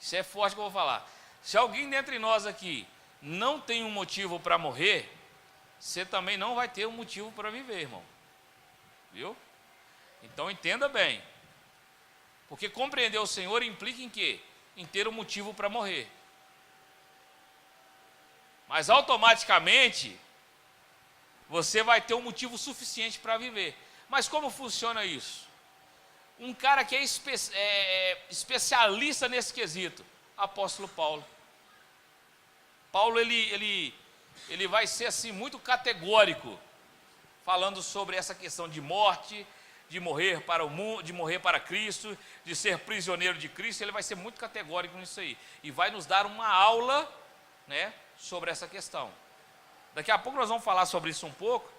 Speaker 1: isso é forte que eu vou falar, se alguém dentre nós aqui não tem um motivo para morrer, você também não vai ter um motivo para viver, irmão. Viu? Então entenda bem. Porque compreender o Senhor implica em quê? Em ter um motivo para morrer. Mas automaticamente você vai ter um motivo suficiente para viver. Mas como funciona isso? Um cara que é especialista nesse quesito, apóstolo Paulo. Paulo ele vai ser assim muito categórico, falando sobre essa questão de morte, de morrer para o mundo, de morrer para Cristo, de ser prisioneiro de Cristo. Ele vai ser muito categórico nisso aí e vai nos dar uma aula, né, sobre essa questão. Daqui a pouco nós vamos falar sobre isso um pouco,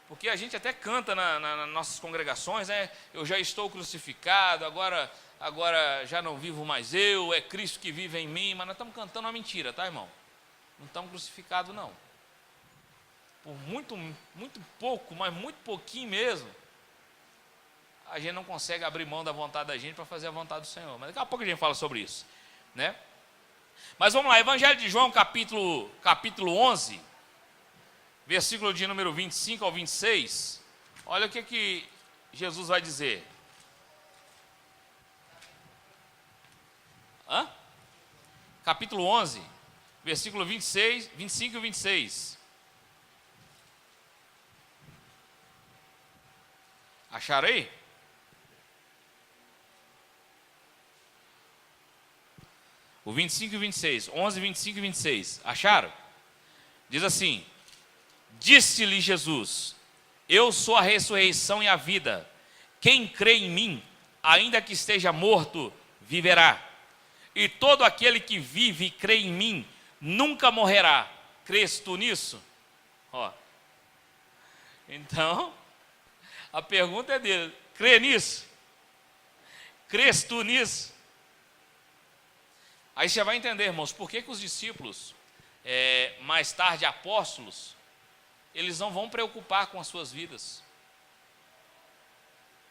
Speaker 1: porque a gente até canta nas nossas congregações, né? Eu já estou crucificado, agora já não vivo mais eu, é Cristo que vive em mim. Mas nós estamos cantando uma mentira, tá, irmão? Não estamos crucificados, não. Por muito pouco, mas muito pouquinho mesmo, a gente não consegue abrir mão da vontade da gente para fazer a vontade do Senhor. Mas daqui a pouco a gente fala sobre isso, né? Mas vamos lá, Evangelho de João, capítulo 11, versículo de número 25 ao 26. Olha o que Jesus vai dizer. Capítulo 11, versículo 26, 25 e 26. Acharam aí? O 25 e 26, 11, 25 e 26, acharam? Diz assim: disse-lhe Jesus: eu sou a ressurreição e a vida. Quem crê em mim, ainda que esteja morto, viverá. E todo aquele que vive e crê em mim, nunca morrerá. Crês tu nisso? Então, a pergunta é dele: crê nisso? Crês tu nisso? Aí você vai entender, irmãos, por que os discípulos, mais tarde apóstolos, eles não vão preocupar com as suas vidas.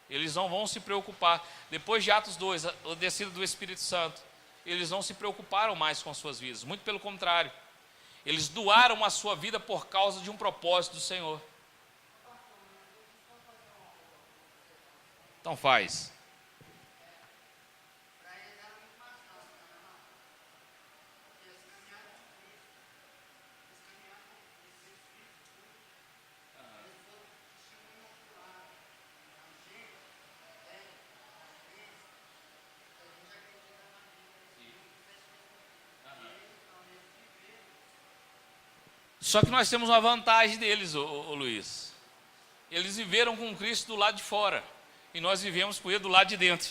Speaker 1: Eles não vão se preocupar. Depois de Atos 2, a descida do Espírito Santo, eles não se preocuparam mais com as suas vidas. Muito pelo contrário. Eles doaram a sua vida por causa de um propósito do Senhor. Então faz. Só que nós temos uma vantagem deles, ô Luiz. Eles viveram com Cristo do lado de fora. E nós vivemos com Ele do lado de dentro.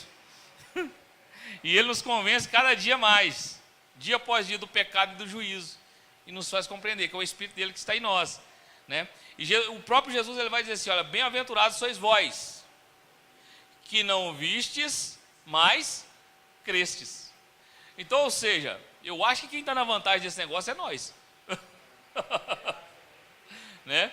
Speaker 1: E Ele nos convence cada dia mais. Dia após dia do pecado e do juízo. E nos faz compreender que é o Espírito dele que está em nós, né? E o próprio Jesus ele vai dizer assim: olha, bem-aventurados sois vós, que não vistes, mas crestes. Então, ou seja, eu acho que quem está na vantagem desse negócio é nós. Né?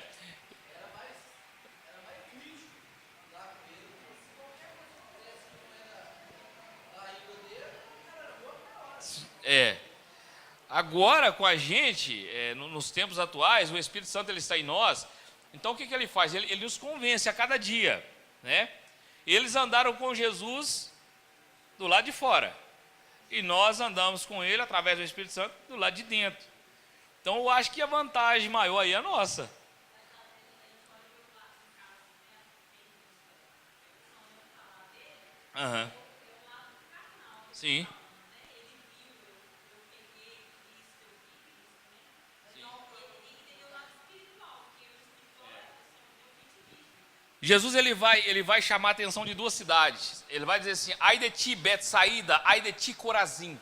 Speaker 1: Agora com a gente, nos tempos atuais, o Espírito Santo ele está em nós. Então o que ele faz? Ele nos convence a cada dia, né? Eles andaram com Jesus do lado de fora, e nós andamos com Ele através do Espírito Santo do lado de dentro. Então eu acho que a vantagem maior aí é a nossa. Sim. Jesus ele vai chamar a atenção de duas cidades. Ele vai dizer assim: ai de ti, Betsaída, ai de ti, Corazim.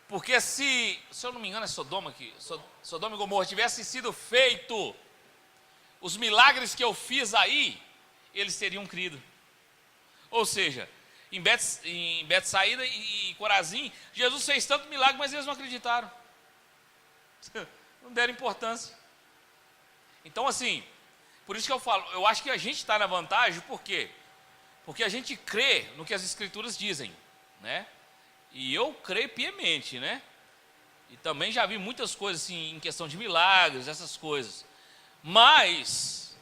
Speaker 1: Porque se eu não me engano é Sodoma e Gomorra tivesse sido feito os milagres que eu fiz aí, eles teriam crido. Ou seja, em Betsaída e Corazim, Jesus fez tanto milagre, mas eles não acreditaram. Não deram importância. Então assim, por isso que eu falo, eu acho que a gente está na vantagem, por quê? Porque a gente crê no que as Escrituras dizem, né? E eu creio piamente, né? E também já vi muitas coisas assim, em questão de milagres, essas coisas. Mas,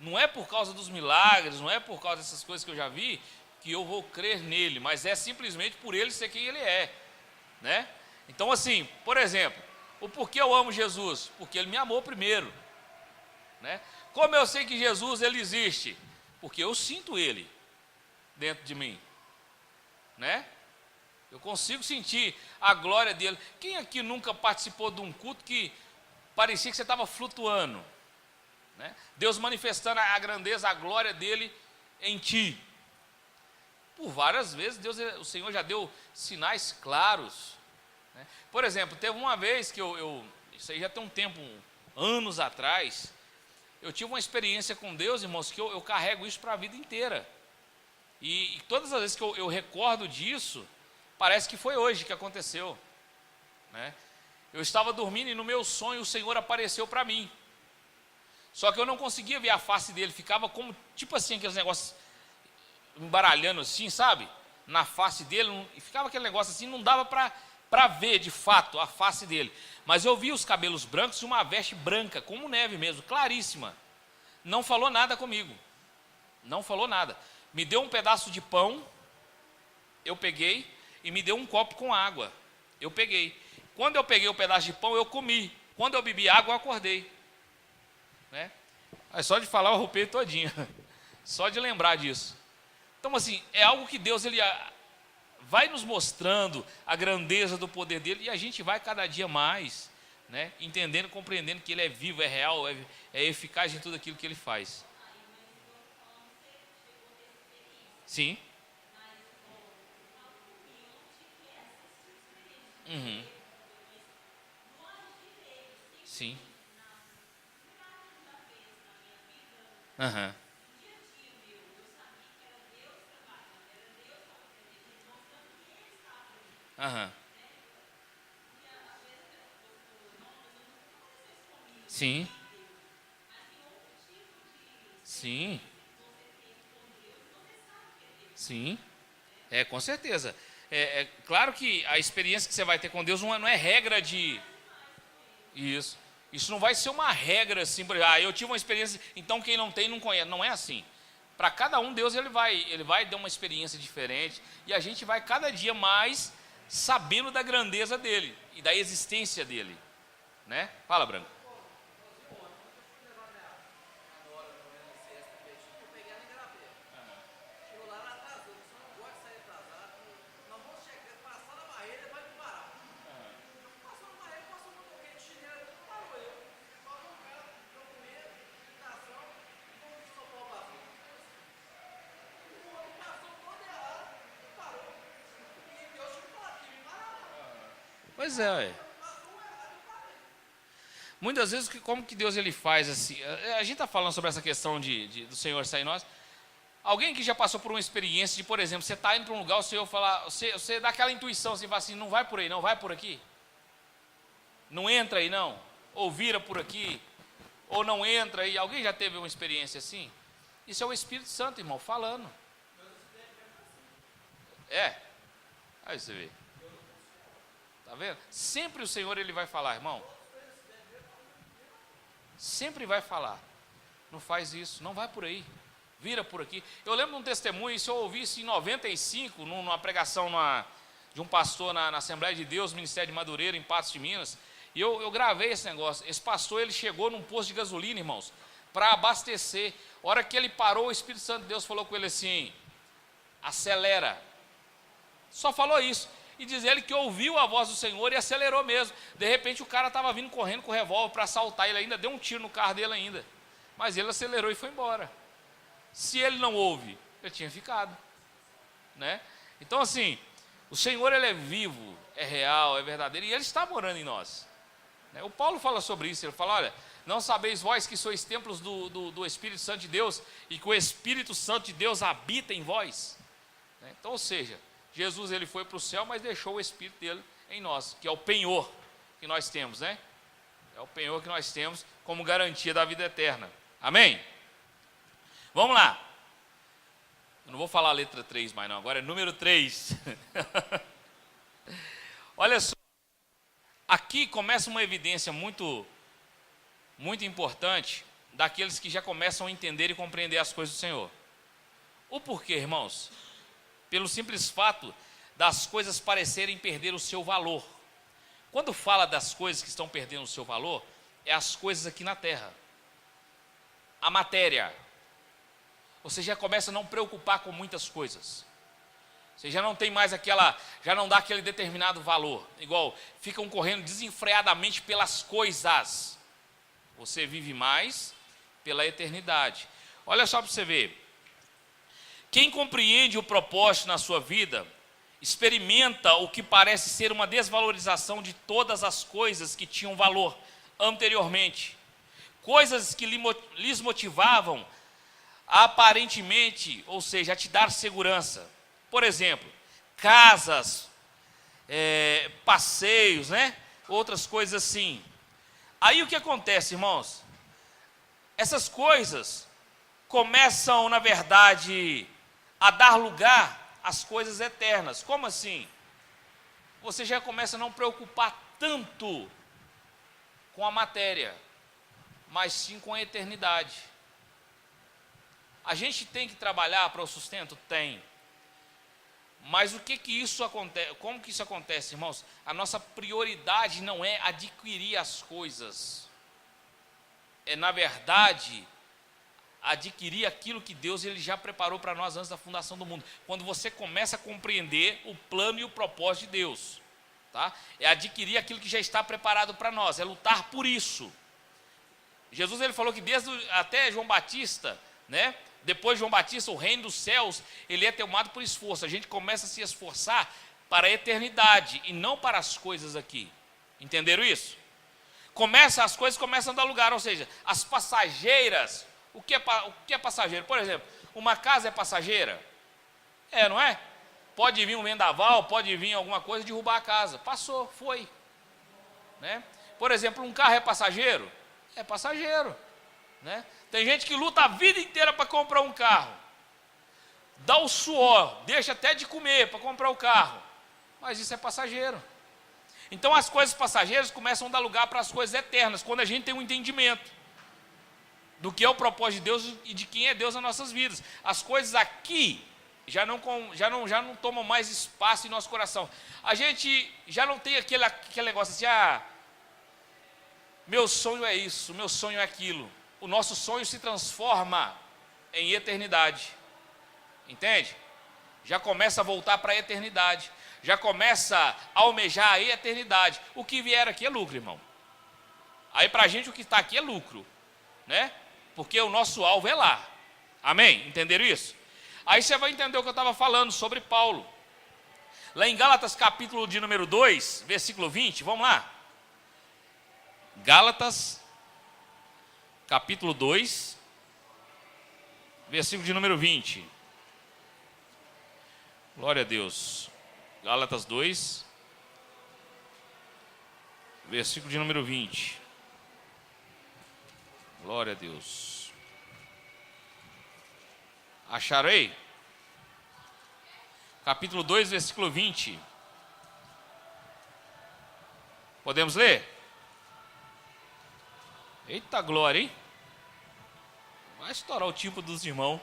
Speaker 1: não é por causa dos milagres, não é por causa dessas coisas que eu já vi, que eu vou crer nele, mas é simplesmente por ele ser quem ele é, né? Então assim, por exemplo, o porquê eu amo Jesus? Porque ele me amou primeiro, né? Como eu sei que Jesus ele existe? Porque eu sinto ele dentro de mim, né? Eu consigo sentir a glória dele. Quem aqui nunca participou de um culto que parecia que você estava flutuando, né? Deus manifestando a grandeza, a glória dele em ti. Por várias vezes o Senhor já deu sinais claros, né? Por exemplo, teve uma vez que isso aí já tem um tempo, anos atrás, eu tive uma experiência com Deus, irmãos, que eu carrego isso para a vida inteira. E todas as vezes que eu recordo disso, parece que foi hoje que aconteceu, né? Eu estava dormindo e no meu sonho o Senhor apareceu para mim. Só que eu não conseguia ver a face dele, ficava como, tipo assim, aqueles negócios embaralhando assim, sabe? Na face dele, e ficava aquele negócio assim, não dava para ver de fato a face dele. Mas eu vi os cabelos brancos e uma veste branca, como neve mesmo, claríssima. Não falou nada comigo, não falou nada. Me deu um pedaço de pão, eu peguei, e me deu um copo com água, eu peguei. Quando eu peguei o pedaço de pão, eu comi. Quando eu bebi água, eu acordei, né? Aí só de falar eu arrupei todinho, só de lembrar disso. Então assim, é algo que Deus ele vai nos mostrando a grandeza do poder dele, e a gente vai cada dia mais, né, entendendo, compreendendo que ele é vivo, é real, é eficaz em tudo aquilo que ele faz. Sim. Uhum. Sim. Aham. Aham. Sim. Sim. Sim. Com certeza. É claro que a experiência que você vai ter com Deus não é regra de... Isso. Isso não vai ser uma regra assim, por exemplo, eu tive uma experiência, então quem não tem não conhece. Não é assim. Para cada um, Deus ele vai dar uma experiência diferente, e a gente vai cada dia mais sabendo da grandeza dele e da existência dele, né? Fala, Branco. Pois é, ué. Muitas vezes, como que Deus ele faz assim? A gente está falando sobre essa questão do Senhor sair em nós. Alguém que já passou por uma experiência de, por exemplo, você está indo para um lugar, o Senhor fala, você dá aquela intuição, você fala assim, não vai por aí não, vai por aqui. Não entra aí não, ou vira por aqui, ou não entra aí. Alguém já teve uma experiência assim? Isso é o Espírito Santo, irmão, falando. Aí você vê. Tá vendo? Sempre o Senhor ele vai falar, irmão. Sempre vai falar. Não faz isso, não vai por aí. Vira por aqui. Eu lembro de um testemunho, isso eu ouvi isso em 95, numa pregação de um pastor na Assembleia de Deus, Ministério de Madureira, em Patos de Minas. E eu gravei esse negócio. Esse pastor ele chegou num posto de gasolina, irmãos, para abastecer. A hora que ele parou, o Espírito Santo de Deus falou com ele assim: acelera. Só falou isso. E diz ele que ouviu a voz do Senhor e acelerou mesmo. De repente o cara estava vindo correndo com o revólver para assaltar, ele ainda deu um tiro no carro dele ainda. Mas ele acelerou e foi embora. Se ele não ouve, ele tinha ficado, né? Então assim, o Senhor, ele é vivo, é real, é verdadeiro, e ele está morando em nós, né? O Paulo fala sobre isso, ele fala, olha, não sabeis vós que sois templos do Espírito Santo de Deus, e que o Espírito Santo de Deus habita em vós, né? Então, ou seja, Jesus, ele foi para o céu, mas deixou o Espírito dele em nós, que é o penhor que nós temos, né? É o penhor que nós temos como garantia da vida eterna. Amém? Vamos lá. Eu não vou falar a letra 3 mais não, agora é número 3. Olha só. Aqui começa uma evidência muito importante daqueles que já começam a entender e compreender as coisas do Senhor. O porquê, irmãos? Pelo simples fato das coisas parecerem perder o seu valor. Quando fala das coisas que estão perdendo o seu valor, é as coisas aqui na terra. A matéria. Você já começa a não preocupar com muitas coisas. Você já não tem mais já não dá aquele determinado valor. Igual, ficam correndo desenfreadamente pelas coisas. Você vive mais pela eternidade. Olha só para você ver. Quem compreende o propósito na sua vida, experimenta o que parece ser uma desvalorização de todas as coisas que tinham valor anteriormente. Coisas que lhes motivavam aparentemente, ou seja, a te dar segurança. Por exemplo, casas, passeios, né? Outras coisas assim. Aí o que acontece, irmãos? Essas coisas começam, na verdade, a dar lugar às coisas eternas. Como assim? Você já começa a não preocupar tanto com a matéria, mas sim com a eternidade. A gente tem que trabalhar para o sustento? Tem. Mas o que isso acontece? Como que isso acontece, irmãos? A nossa prioridade não é adquirir as coisas. É, na verdade, adquirir aquilo que Deus ele já preparou para nós antes da fundação do mundo. Quando você começa a compreender o plano e o propósito de Deus, tá? É adquirir aquilo que já está preparado para nós, é lutar por isso. Jesus ele falou que até João Batista, né? Depois de João Batista, o reino dos céus, ele é tomado por esforço. A gente começa a se esforçar para a eternidade e não para as coisas aqui. Entenderam isso? As coisas começam a dar lugar, ou seja, as passageiras. O que é passageiro? Por exemplo, uma casa é passageira? Não é? Pode vir um vendaval, pode vir alguma coisa e derrubar a casa. Passou, foi. Né? Por exemplo, um carro é passageiro? É passageiro. Né? Tem gente que luta a vida inteira para comprar um carro. Dá o suor, deixa até de comer para comprar o carro. Mas isso é passageiro. Então as coisas passageiras começam a dar lugar para as coisas eternas, quando a gente tem um entendimento do que é o propósito de Deus e de quem é Deus nas nossas vidas. As coisas aqui já não tomam mais espaço em nosso coração. A gente já não tem aquele negócio assim, meu sonho é isso, meu sonho é aquilo. O nosso sonho se transforma em eternidade. Entende? Já começa a voltar para a eternidade. Já começa a almejar a eternidade. O que vier aqui é lucro, irmão. Aí para a gente o que está aqui é lucro, né? Porque o nosso alvo é lá. Amém? Entenderam isso? Aí você vai entender o que eu estava falando sobre Paulo. Lá em Gálatas capítulo de número 2, versículo 20, vamos lá. Gálatas capítulo 2, versículo de número 20. Glória a Deus. Gálatas 2, versículo de número 20. Glória a Deus. Acharei? Capítulo 2, versículo 20. Podemos ler? Eita glória, hein? Vai estourar o tipo dos irmãos.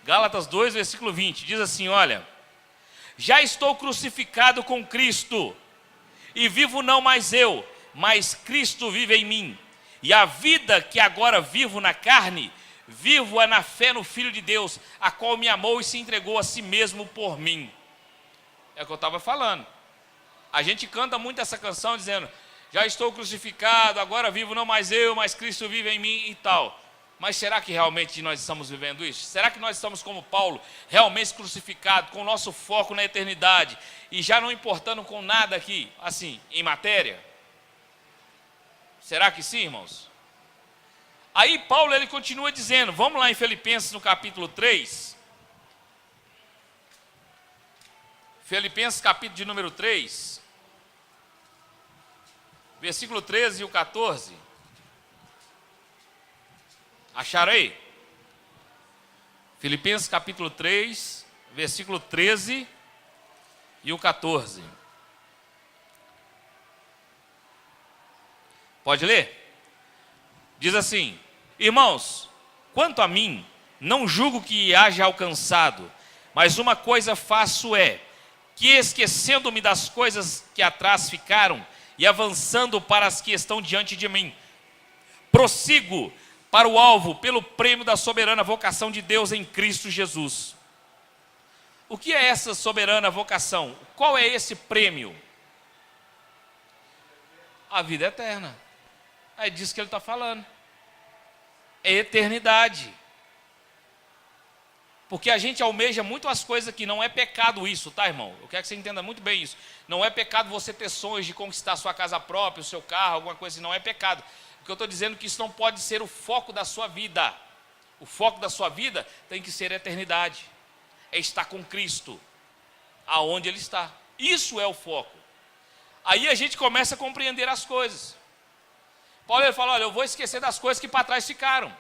Speaker 1: Gálatas 2, versículo 20. Diz assim, olha. Já estou crucificado com Cristo. E vivo não mais eu, mas Cristo vive em mim. E a vida que agora vivo na carne, vivo-a na fé no Filho de Deus, a qual me amou e se entregou a si mesmo por mim. É o que eu estava falando. A gente canta muito essa canção dizendo, já estou crucificado, agora vivo não mais eu, mas Cristo vive em mim e tal. Mas será que realmente nós estamos vivendo isso? Será que nós estamos como Paulo, realmente crucificados, com o nosso foco na eternidade, e já não importando com nada aqui, assim, em matéria? Será que sim, irmãos? Aí Paulo, ele continua dizendo, vamos lá em Filipenses no capítulo 3. Filipenses capítulo de número 3, versículo 13 e o 14. Acharam aí? Filipenses capítulo 3, versículo 13 e o 14. Pode ler? Diz assim: irmãos, quanto a mim, não julgo que haja alcançado, mas uma coisa faço que esquecendo-me das coisas que atrás ficaram e avançando para as que estão diante de mim, prossigo para o alvo, pelo prêmio da soberana vocação de Deus em Cristo Jesus. O que é essa soberana vocação? Qual é esse prêmio? A vida eterna. É disso que ele está falando. É eternidade. Porque a gente almeja muito as coisas que não é pecado isso, tá, irmão? Eu quero que você entenda muito bem isso. Não é pecado você ter sonhos de conquistar a sua casa própria, o seu carro, alguma coisa assim, não é pecado. Porque eu estou dizendo que isso não pode ser o foco da sua vida. O foco da sua vida tem que ser a eternidade. É estar com Cristo, aonde Ele está. Isso é o foco. Aí a gente começa a compreender as coisas. Paulo, ele fala, olha, eu vou esquecer das coisas que para trás ficaram.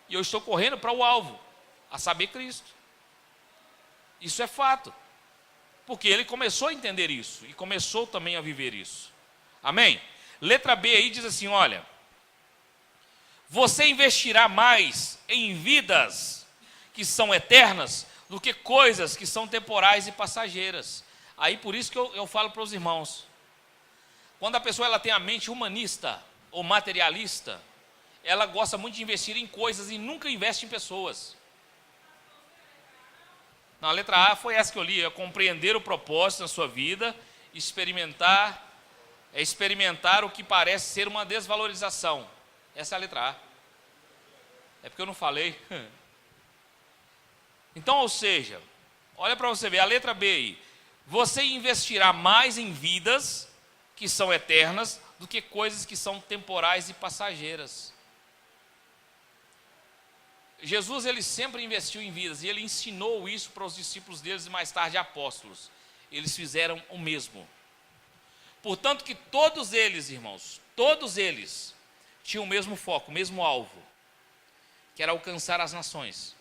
Speaker 1: E eu estou correndo para o alvo, a saber Cristo. Isso é fato. Porque ele começou a entender isso. E começou também a viver isso. Amém? Letra B aí diz assim, olha, você investirá mais em vidas que são eternas do que coisas que são temporais e passageiras. Aí por isso que eu falo para os irmãos, quando a pessoa ela tem a mente humanista ou materialista, ela gosta muito de investir em coisas e nunca investe em pessoas. Na letra A foi essa que eu li, é compreender o propósito na sua vida, experimentar o que parece ser uma desvalorização. Essa é a letra A. É porque eu não falei. Então, ou seja, olha para você ver, a letra B aí. Você investirá mais em vidas que são eternas do que coisas que são temporais e passageiras. Jesus, ele sempre investiu em vidas e ele ensinou isso para os discípulos deles e mais tarde apóstolos. Eles fizeram o mesmo. Portanto que todos eles, irmãos, todos eles tinham o mesmo foco, o mesmo alvo, que era alcançar as nações,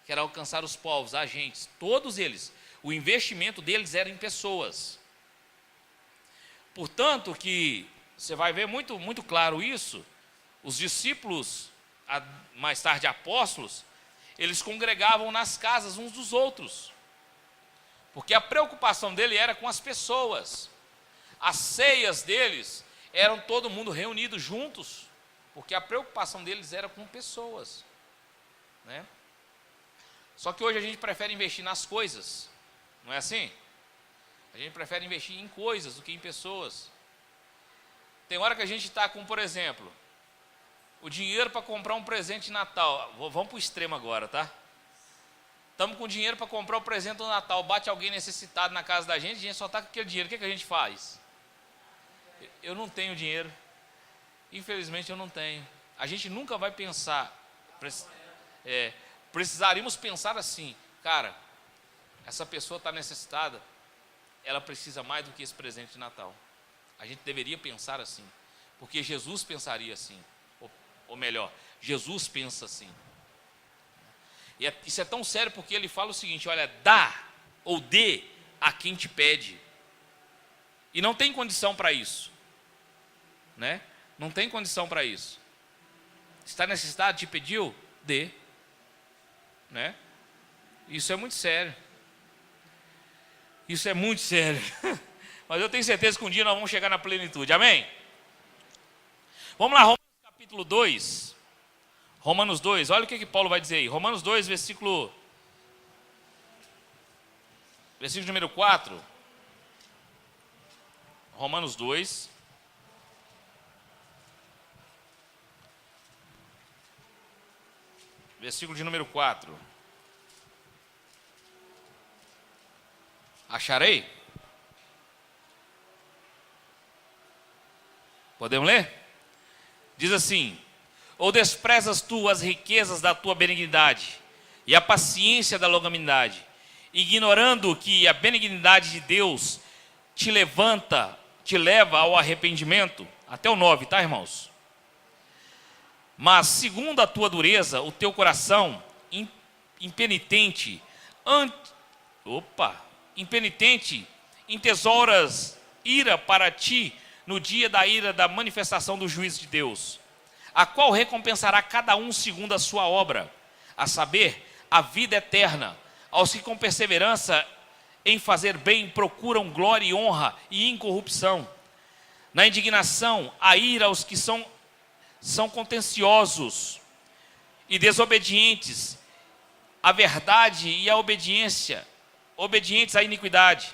Speaker 1: que era alcançar os povos, agentes, todos eles. O investimento deles era em pessoas. Portanto que, você vai ver muito, muito claro isso, os discípulos, mais tarde apóstolos, eles congregavam nas casas uns dos outros, porque a preocupação dele era com as pessoas. As ceias deles eram todo mundo reunido juntos, porque a preocupação deles era com pessoas, né? Só que hoje a gente prefere investir nas coisas, não é assim? A gente prefere investir em coisas do que em pessoas. Tem hora que a gente está com, por exemplo, o dinheiro para comprar um presente de Natal. Vamos para o extremo agora, tá? Estamos com dinheiro para comprar o presente do Natal. Bate alguém necessitado na casa da gente, a gente só está com aquele dinheiro. O que a gente faz? Eu não tenho dinheiro. Infelizmente eu não tenho. A gente nunca vai pensar. Precisaríamos pensar assim, cara, essa pessoa está necessitada, ela precisa mais do que esse presente de Natal. A gente deveria pensar assim, porque Jesus pensaria assim, ou melhor, Jesus pensa assim. E isso é tão sério porque ele fala o seguinte, olha, dá ou dê a quem te pede. E não tem condição para isso, né? Não tem condição para isso. Está necessitado, te pediu? Dê, né? Isso é muito sério. Isso é muito sério. Mas eu tenho certeza que um dia nós vamos chegar na plenitude. Amém? Vamos lá, Romanos capítulo 2. Romanos 2, olha o que Paulo vai dizer aí. Romanos 2, versículo número 4. Romanos 2. versículo de número 4. Acharei? Podemos ler? Diz assim: ou desprezas tu as riquezas da tua benignidade e a paciência da longanimidade, ignorando que a benignidade de Deus te leva ao arrependimento? Até o 9, tá, irmãos? Mas segundo a tua dureza, o teu coração impenitente, entesouras ira para ti no dia da ira da manifestação do juízo de Deus, a qual recompensará cada um segundo a sua obra, a saber, a vida eterna, aos que com perseverança em fazer bem procuram glória e honra e incorrupção. Na indignação, a ira aos que são contenciosos e desobedientes à verdade e à obediência, obedientes à iniquidade.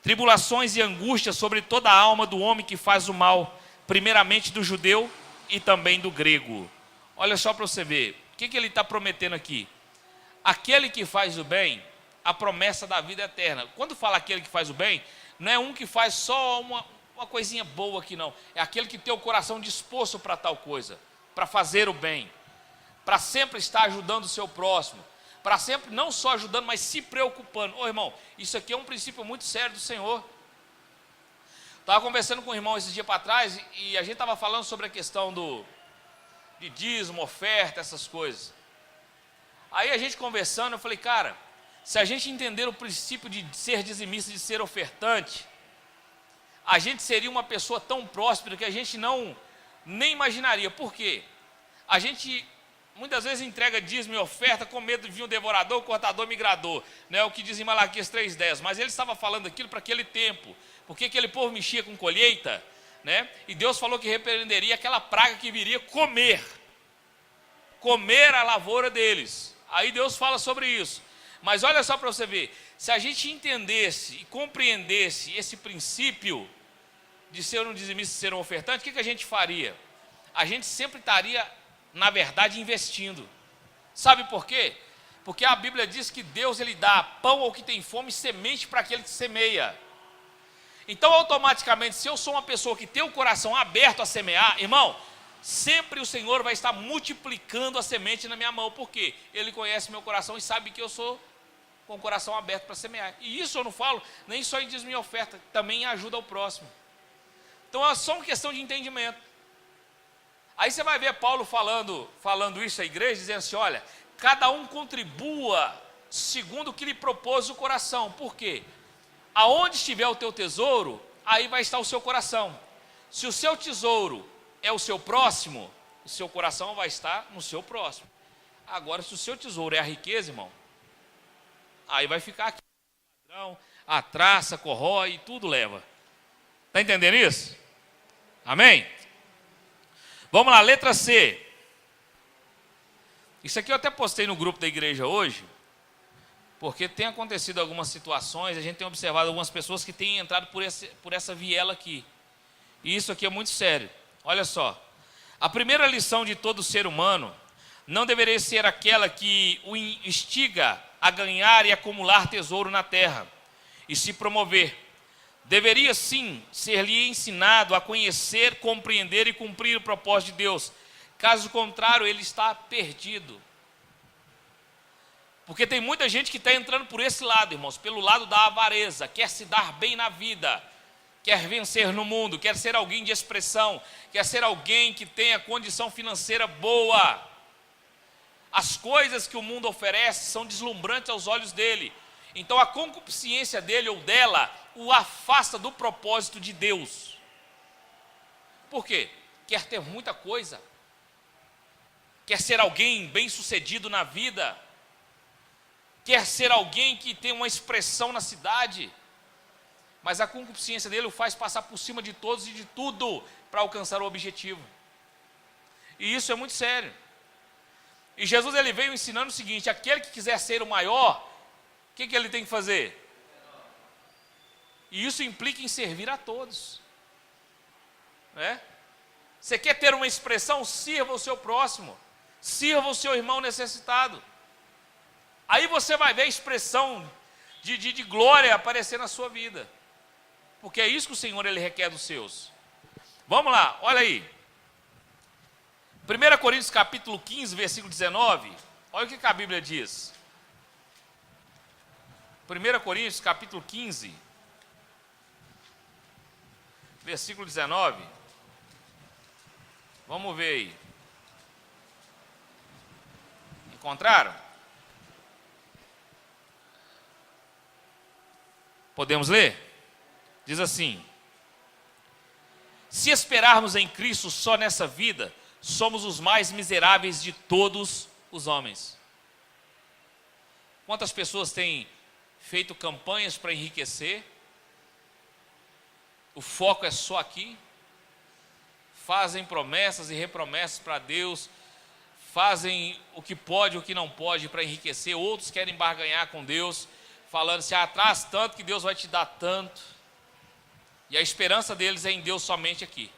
Speaker 1: Tribulações e angústias sobre toda a alma do homem que faz o mal, primeiramente do judeu e também do grego. Olha só para você ver, o que ele está prometendo aqui? Aquele que faz o bem, a promessa da vida eterna. Quando fala aquele que faz o bem, não é um que faz só uma coisinha boa aqui não. É aquele que tem o coração disposto para tal coisa, para fazer o bem, para sempre estar ajudando o seu próximo, para sempre não só ajudando, mas se preocupando. Ô irmão, isso aqui é um princípio muito sério do Senhor. Estava conversando com um irmão esse dia para trás e a gente estava falando sobre a questão de dízimo, oferta, essas coisas. Aí a gente conversando, eu falei, cara, se a gente entender o princípio de ser dizimista, de ser ofertante, a gente seria uma pessoa tão próspera que a gente nem imaginaria. Por quê? A gente muitas vezes entrega dízimo e oferta com medo de vir um devorador, cortador, migrador, né? O que diz em Malaquias 3,10. Mas ele estava falando aquilo para aquele tempo, porque aquele povo mexia com colheita, né? E Deus falou que repreenderia aquela praga que viria comer a lavoura deles. Aí Deus fala sobre isso. Mas olha só para você ver, se a gente entendesse e compreendesse esse princípio de ser um dizimista e ser um ofertante, o que a gente faria? A gente sempre estaria, na verdade, investindo. Sabe por quê? Porque a Bíblia diz que Deus ele dá pão ao que tem fome e semente para aquele que semeia. Então, automaticamente, se eu sou uma pessoa que tem o coração aberto a semear, irmão, sempre o Senhor vai estar multiplicando a semente na minha mão. Por quê? Ele conhece meu coração e sabe que eu sou com o coração aberto para semear. E isso eu não falo nem só em dízimo e oferta, também em ajuda ao próximo. Então é só uma questão de entendimento. Aí você vai ver Paulo falando isso à igreja, dizendo assim, olha, cada um contribua segundo o que lhe propôs o coração. Por quê? Aonde estiver o teu tesouro, aí vai estar o seu coração. Se o seu tesouro é o seu próximo, o seu coração vai estar no seu próximo. Agora, se o seu tesouro é a riqueza, irmão, aí vai ficar aqui, ladrão, a traça, corrói e tudo leva. Está entendendo isso? Amém? Vamos lá, letra C. Isso aqui eu até postei no grupo da igreja hoje, porque tem acontecido algumas situações, a gente tem observado algumas pessoas que têm entrado por essa viela aqui. E isso aqui é muito sério. Olha só, a primeira lição de todo ser humano não deveria ser aquela que o instiga a ganhar e acumular tesouro na terra e se promover. Deveria sim ser-lhe ensinado a conhecer, compreender e cumprir o propósito de Deus. Caso contrário, ele está perdido. Porque tem muita gente que está entrando por esse lado, irmãos, pelo lado da avareza, quer se dar bem na vida, quer vencer no mundo, quer ser alguém de expressão, quer ser alguém que tenha condição financeira boa. As coisas que o mundo oferece são deslumbrantes aos olhos dele. Então a concupiscência dele ou dela o afasta do propósito de Deus. Por quê? Quer ter muita coisa, quer ser alguém bem sucedido na vida, quer ser alguém que tem uma expressão na cidade, mas a concupiscência dele o faz passar por cima de todos e de tudo para alcançar o objetivo. E isso é muito sério. E Jesus ele veio ensinando o seguinte: aquele que quiser ser o maior, o que ele tem que fazer? E isso implica em servir a todos. Né? Você quer ter uma expressão? Sirva o seu próximo. Sirva o seu irmão necessitado. Aí você vai ver a expressão de glória aparecer na sua vida. Porque é isso que o Senhor ele requer dos seus. Vamos lá, olha aí. 1 Coríntios capítulo 15, versículo 19. Olha o que a Bíblia diz. 1 Coríntios capítulo 15, versículo 19. Vamos ver aí. Encontraram? Podemos ler? Diz assim: se esperarmos em Cristo só nessa vida, somos os mais miseráveis de todos os homens. Quantas pessoas têm feito campanhas para enriquecer? O foco é só aqui. Fazem promessas e repromessas para Deus, fazem o que pode e o que não pode para enriquecer. Outros querem barganhar com Deus, falando se atrás tanto que Deus vai te dar tanto. E a esperança deles é em Deus somente aqui,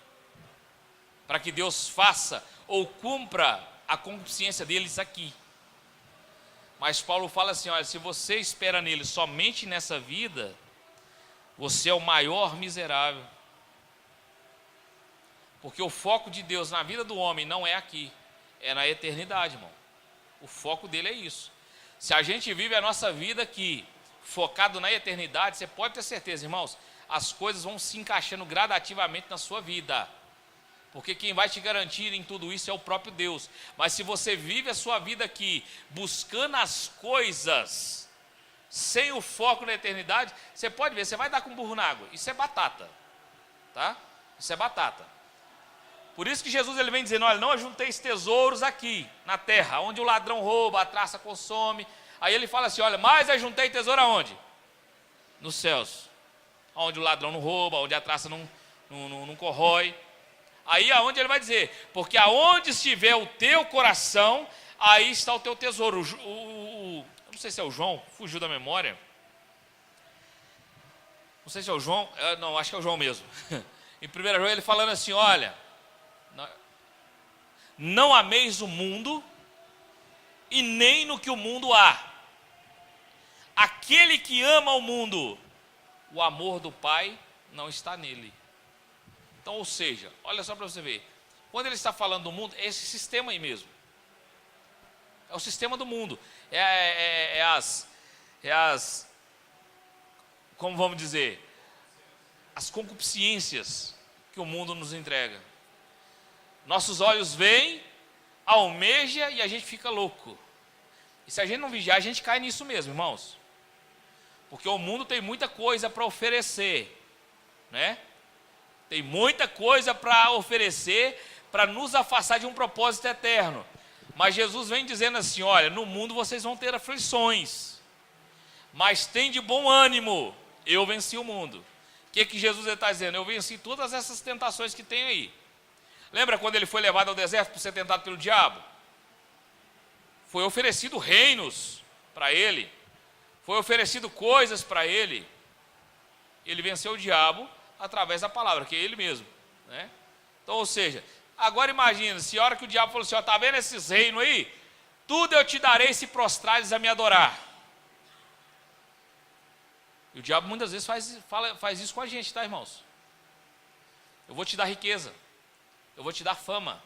Speaker 1: para que Deus faça ou cumpra a consciência deles aqui. Mas Paulo fala assim, olha, se você espera nele somente nessa vida, você é o maior miserável. Porque o foco de Deus na vida do homem não é aqui, é na eternidade, irmão. O foco dele é isso. Se a gente vive a nossa vida aqui, focado na eternidade, você pode ter certeza, irmãos, as coisas vão se encaixando gradativamente na sua vida. Porque quem vai te garantir em tudo isso é o próprio Deus. Mas se você vive a sua vida aqui, buscando as coisas, sem o foco na eternidade, você pode ver, você vai dar com burro na água. Isso é batata, tá? Isso é batata. Por isso que Jesus ele vem dizendo, olha, não ajunteis tesouros aqui, na terra, onde o ladrão rouba, a traça consome. Aí ele fala assim, olha, mas ajuntei tesouro aonde? Nos céus. Onde o ladrão não rouba, onde a traça não corrói. Aí aonde ele vai dizer, porque aonde estiver o teu coração, aí está o teu tesouro. Não sei se é o João, fugiu da memória. Não sei se é o João, não, acho que é o João mesmo. Em 1 João ele falando assim, olha, não ameis o mundo e nem no que o mundo há. Aquele que ama o mundo, o amor do Pai não está nele. Então, ou seja, olha só para você ver, quando ele está falando do mundo, é esse sistema aí mesmo. É o sistema do mundo. Como vamos dizer, as concupiscências que o mundo nos entrega. Nossos olhos veem, almeja e a gente fica louco. E se a gente não vigiar, a gente cai nisso mesmo, irmãos. Porque o mundo tem muita coisa para oferecer, né? Tem muita coisa para oferecer para nos afastar de um propósito eterno. Mas Jesus vem dizendo assim, olha, no mundo vocês vão ter aflições, mas tem de bom ânimo, eu venci o mundo. O que Jesus está dizendo? Eu venci todas essas tentações que tem aí. Lembra quando ele foi levado ao deserto para ser tentado pelo diabo? Foi oferecido reinos para ele, foi oferecido coisas para ele. Ele venceu o diabo através da palavra, que é ele mesmo, né? Então, ou seja, agora imagina, se a hora que o diabo falou assim, está vendo esses reinos aí? Tudo eu te darei se prostrares a me adorar. E o diabo muitas vezes faz isso com a gente, tá, irmãos? Eu vou te dar riqueza, eu vou te dar fama,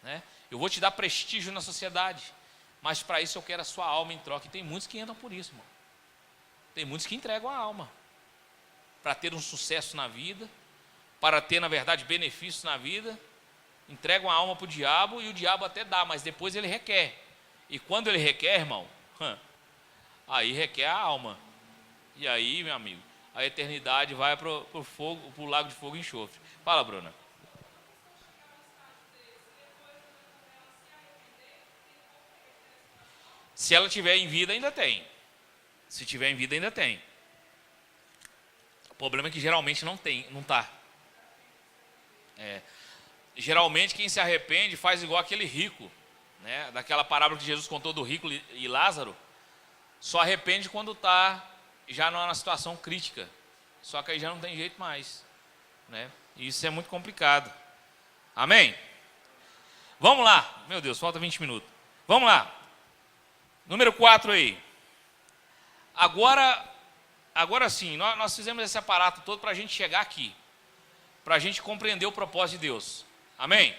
Speaker 1: né? Eu vou te dar prestígio na sociedade, mas para isso eu quero a sua alma em troca. E tem muitos que entram por isso, irmão. Tem muitos que entregam a alma para ter um sucesso na vida, para ter, na verdade, benefícios na vida. Entregam a alma para o diabo e o diabo até dá, mas depois ele requer. E quando ele requer, irmão, aí requer a alma. E aí, meu amigo, a eternidade vai para o lago de fogo e enxofre. Fala, Bruna. Se ela tiver em vida, ainda tem. Se tiver em vida, ainda tem. O problema é que geralmente não tem, não está. Geralmente quem se arrepende faz igual aquele rico, né? Daquela parábola que Jesus contou do rico e Lázaro. Só arrepende quando está já numa situação crítica. Só que aí já não tem jeito mais, né? E isso é muito complicado. Amém? Vamos lá. Meu Deus, falta 20 minutos. Vamos lá. Número 4 aí. Agora sim, nós fizemos esse aparato todo para a gente chegar aqui. Para a gente compreender o propósito de Deus. Amém?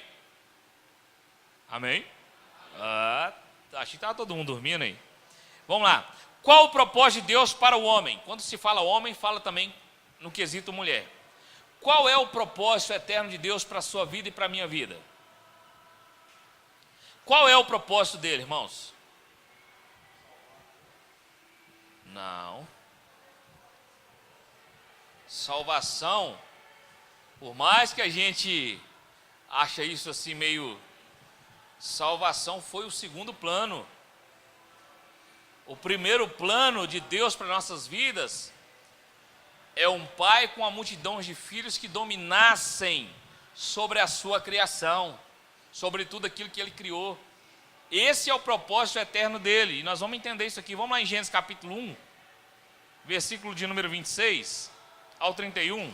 Speaker 1: Amém? Acho que estava todo mundo dormindo aí. Vamos lá. Qual o propósito de Deus para o homem? Quando se fala homem, fala também no quesito mulher. Qual é o propósito eterno de Deus para a sua vida e para a minha vida? Qual é o propósito dele, irmãos? Não. Salvação, por mais que a gente acha isso assim meio... Salvação foi o segundo plano. O primeiro plano de Deus para nossas vidas é um pai com uma multidão de filhos que dominassem sobre a sua criação, sobre tudo aquilo que ele criou. Esse é o propósito eterno dele, e nós vamos entender isso aqui. Vamos lá em Gênesis capítulo 1, versículo de número 26 ao 31.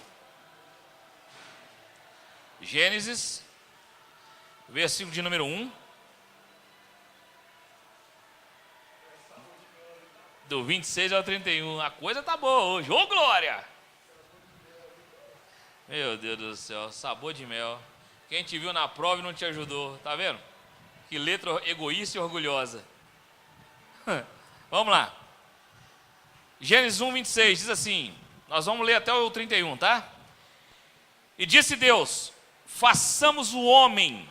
Speaker 1: Gênesis, versículo de número 1, do 26 ao 31. A coisa tá boa hoje. Ô, glória! Meu Deus do céu, sabor de mel. Quem te viu na prova e não te ajudou, tá vendo? Que letra egoísta e orgulhosa. Vamos lá. Gênesis 1, 26 diz assim, nós vamos ler até o 31, tá? E disse Deus, façamos o homem,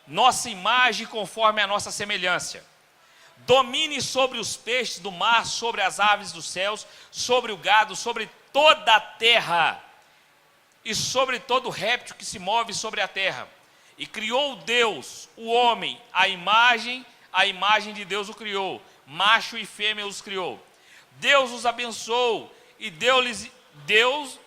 Speaker 1: nossa imagem conforme a nossa semelhança. Domine sobre os peixes do mar, sobre as aves dos céus, sobre o gado, sobre toda a terra e sobre todo réptil que se move sobre a terra. E criou Deus, o homem, a imagem de Deus o criou, macho e fêmea os criou. Deus os abençoou e Deus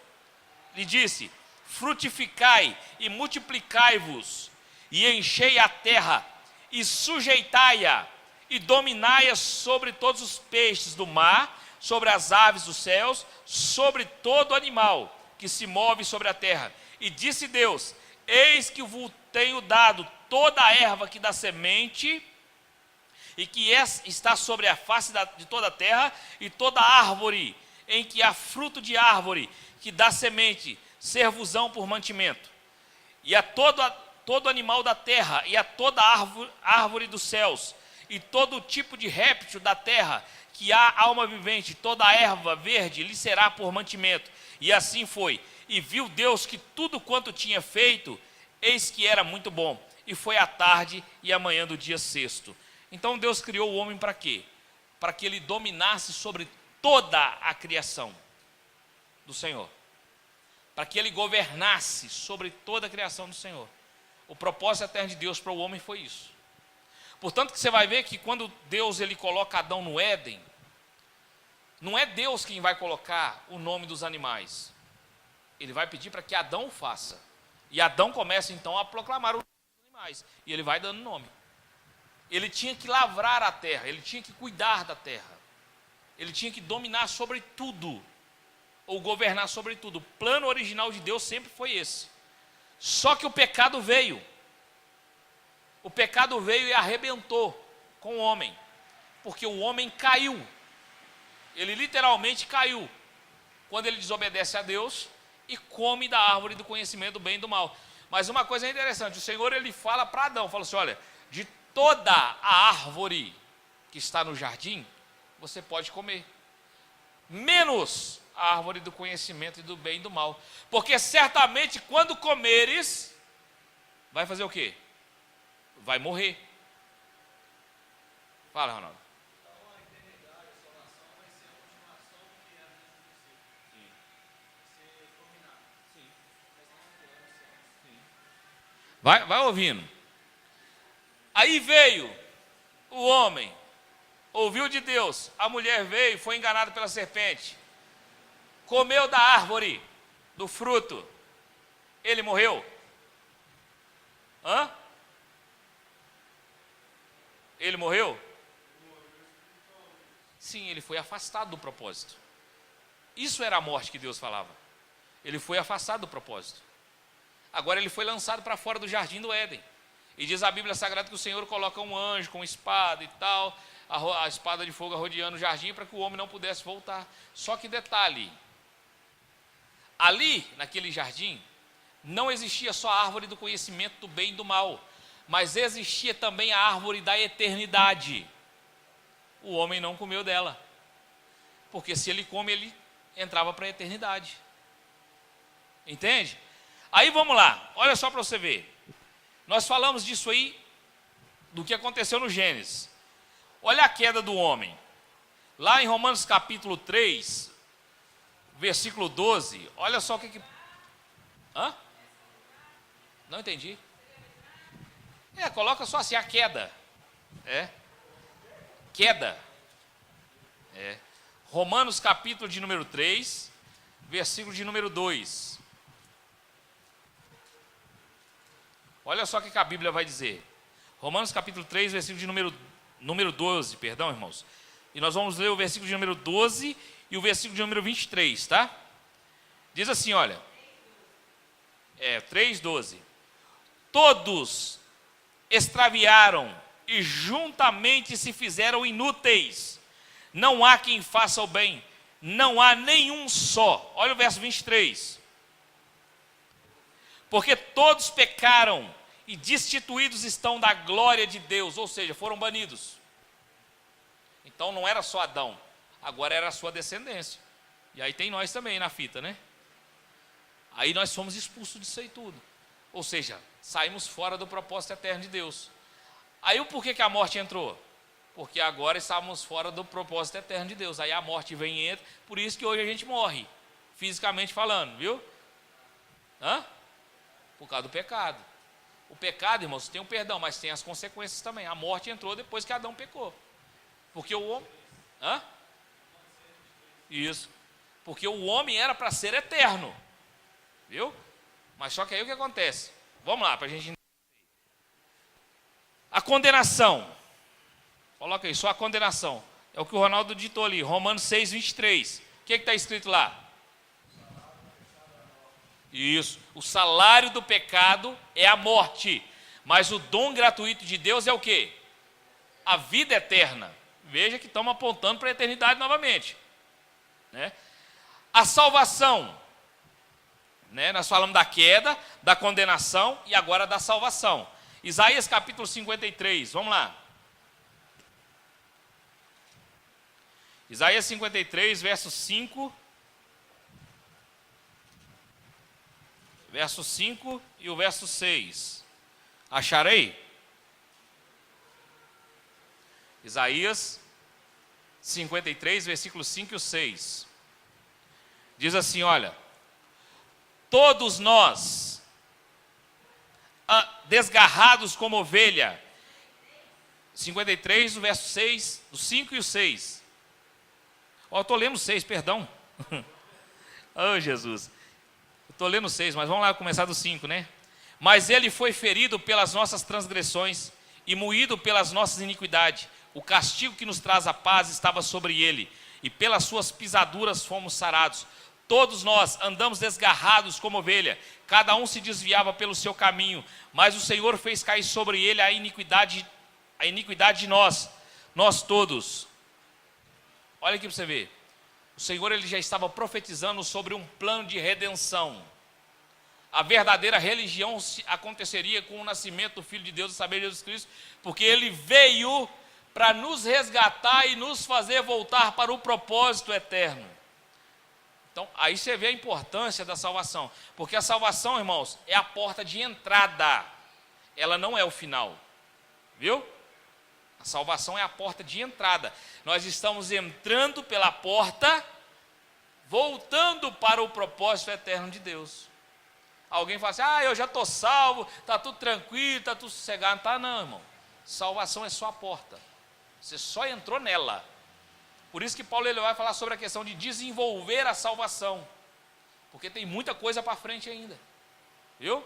Speaker 1: lhe disse, frutificai e multiplicai-vos, e enchei a terra, e sujeitai-a, e dominai-a sobre todos os peixes do mar, sobre as aves dos céus, sobre todo animal que se move sobre a terra. E disse Deus, eis que vos tenho dado toda a erva que dá semente, e que está sobre a face de toda a terra, e toda árvore em que há fruto de árvore, que dá semente, servosão por mantimento. E a todo animal da terra, e a toda árvore dos céus, e todo tipo de réptil da terra, que há alma vivente, toda a erva verde lhe será por mantimento. E assim foi. E viu Deus que tudo quanto tinha feito, eis que era muito bom. E foi a tarde e a manhã do dia sexto. Então Deus criou o homem para quê? Para que ele dominasse sobre toda a criação do Senhor. Para que ele governasse sobre toda a criação do Senhor. O propósito eterno de Deus para o homem foi isso. Portanto, que você vai ver que quando Deus ele coloca Adão no Éden, não é Deus quem vai colocar o nome dos animais. Ele vai pedir para que Adão o faça. E Adão começa então a proclamar os animais. E ele vai dando nome. Ele tinha que lavrar a terra, ele tinha que cuidar da terra. Ele tinha que dominar sobre tudo, ou governar sobre tudo. O plano original de Deus sempre foi esse. Só que o pecado veio. O pecado veio e arrebentou com o homem. Porque o homem caiu. Ele literalmente caiu. Quando ele desobedece a Deus e come da árvore do conhecimento do bem e do mal. Mas uma coisa interessante, o Senhor ele fala para Adão, fala assim, olha, de toda a árvore que está no jardim, você pode comer. Menos a árvore do conhecimento e do bem e do mal. Porque certamente quando comeres, vai fazer o quê? Vai morrer. Fala, Ronaldo.
Speaker 2: Então a eternidade, a salvação vai ser a continuação do que era antes do princípio. Vai ser dominado.
Speaker 1: Vai ouvindo. Aí veio o homem, ouviu de Deus, a mulher veio, foi enganada pela serpente, comeu da árvore, do fruto, ele morreu? Hã? Ele morreu? Sim, ele foi afastado do propósito. Isso era a morte que Deus falava. Ele foi afastado do propósito. Agora ele foi lançado para fora do jardim do Éden. E diz a Bíblia Sagrada que o Senhor coloca um anjo com espada e tal, a espada de fogo rodeando o jardim para que o homem não pudesse voltar. Só que detalhe, ali naquele jardim não existia só a árvore do conhecimento do bem e do mal, mas existia também a árvore da eternidade. O homem não comeu dela, porque se ele come, ele entrava para a eternidade. Entende? Aí vamos lá, olha só para você ver. Nós falamos disso aí, do que aconteceu no Gênesis. Olha a queda do homem. Lá em Romanos capítulo 3, versículo 12, olha só o que... Hã? Não entendi. Coloca só assim, a queda. Queda. Romanos capítulo de número 3, versículo de número 2. Olha só o que a Bíblia vai dizer. Romanos capítulo 3, versículo de número 12, perdão, irmãos. E nós vamos ler o versículo de número 12 e o versículo de número 23, tá? Diz assim, olha. 3:12. Todos extraviaram e juntamente se fizeram inúteis. Não há quem faça o bem, não há nenhum só. Olha o verso 23. Porque todos pecaram e destituídos estão da glória de Deus, ou seja, foram banidos. Então não era só Adão, agora era a sua descendência. E aí tem nós também na fita, né? Aí nós fomos expulsos disso aí tudo. Ou seja, saímos fora do propósito eterno de Deus. Aí o porquê que a morte entrou? Porque agora estávamos fora do propósito eterno de Deus. Aí a morte vem e entra, por isso que hoje a gente morre, fisicamente falando, viu? Por causa do pecado. O pecado, irmãos, tem um perdão, mas tem as consequências também. A morte entrou depois que Adão pecou. Porque o homem... Isso. Porque o homem era para ser eterno. Viu? Mas só que aí o que acontece? Vamos lá, para a gente entender. A condenação. Coloca aí, só a condenação. É o que o Ronaldo ditou ali, Romanos 6, 23. O que está escrito lá? Isso. O salário do pecado é a morte. Mas o dom gratuito de Deus é o quê? A vida eterna. Veja que estamos apontando para a eternidade novamente. Né? A salvação. Né? Nós falamos da queda, da condenação e agora da salvação. Isaías capítulo 53, vamos lá. Isaías 53, verso 5. Verso 5 e o verso 6. Acharei? Isaías 53, versículo 5 e o 6. Diz assim, olha. Todos nós, desgarrados como ovelha. 53, o verso 6, do 5 e o 6. Eu estou lendo 6, perdão. Oh, Jesus. Estou lendo 6, mas vamos lá começar do 5, né? Mas ele foi ferido pelas nossas transgressões e moído pelas nossas iniquidades. O castigo que nos traz a paz estava sobre ele, e pelas suas pisaduras fomos sarados. Todos nós andamos desgarrados como ovelha, cada um se desviava pelo seu caminho, mas o Senhor fez cair sobre ele a iniquidade de nós todos. Olha aqui para você ver. O Senhor ele já estava profetizando sobre um plano de redenção. A verdadeira religião aconteceria com o nascimento do Filho de Deus, a saber, Jesus Cristo, porque ele veio para nos resgatar e nos fazer voltar para o propósito eterno. Então, aí você vê a importância da salvação, porque a salvação, irmãos, é a porta de entrada, ela não é o final, viu? A salvação é a porta de entrada. Nós estamos entrando pela porta, voltando para o propósito eterno de Deus. Alguém fala assim, eu já estou salvo, está tudo tranquilo, está tudo sossegado. Não está não, irmão. Salvação é só a porta. Você só entrou nela. Por isso que Paulo ele vai falar sobre a questão de desenvolver a salvação. Porque tem muita coisa para frente ainda. Viu?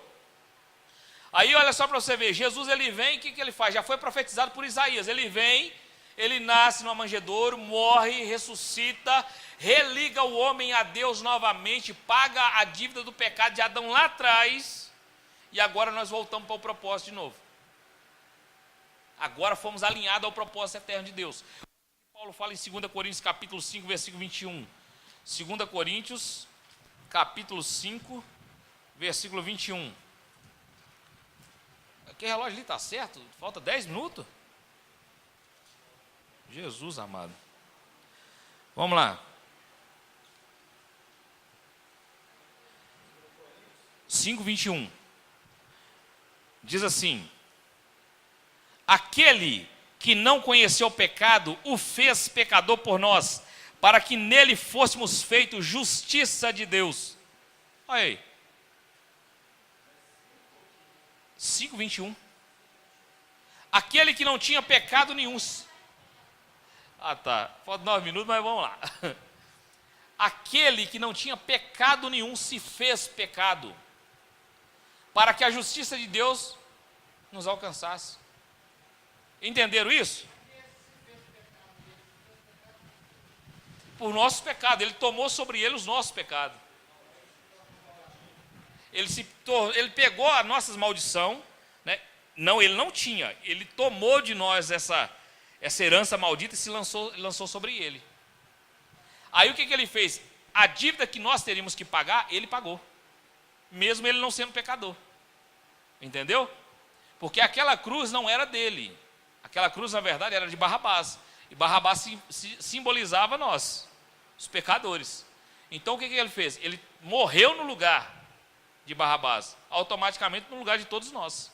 Speaker 1: Aí olha só para você ver, Jesus ele vem, o que ele faz? Já foi profetizado por Isaías, ele vem, ele nasce numa manjedoura, morre, ressuscita, religa o homem a Deus novamente, paga a dívida do pecado de Adão lá atrás, e agora nós voltamos para o propósito de novo. Agora fomos alinhados ao propósito eterno de Deus. Paulo fala em 2 Coríntios capítulo 5, versículo 21. 2 Coríntios capítulo 5, versículo 21. Aquele relógio ali está certo? Falta 10 minutos? Jesus amado. Vamos lá. 5:21. Diz assim: aquele que não conheceu o pecado, o fez pecador por nós, para que nele fôssemos feitos justiça de Deus. Olha aí. 5:21. Aquele que não tinha pecado nenhum. Ah, tá. Falta 9 minutos, mas vamos lá. Aquele que não tinha pecado nenhum se fez pecado, para que a justiça de Deus nos alcançasse. Entenderam isso? Por nossos pecados. Ele tomou sobre ele os nossos pecados. Ele pegou as nossas maldições, né? Não, ele não tinha. Ele tomou de nós essa herança maldita e se lançou sobre ele. Aí o que ele fez? A dívida que nós teríamos que pagar, ele pagou. Mesmo ele não sendo pecador. Entendeu? Porque aquela cruz não era dele. Aquela cruz, na verdade, era de Barrabás. E Barrabás simbolizava nós, os pecadores. Então o que ele fez? Ele morreu no lugar de Barrabás, automaticamente no lugar de todos nós.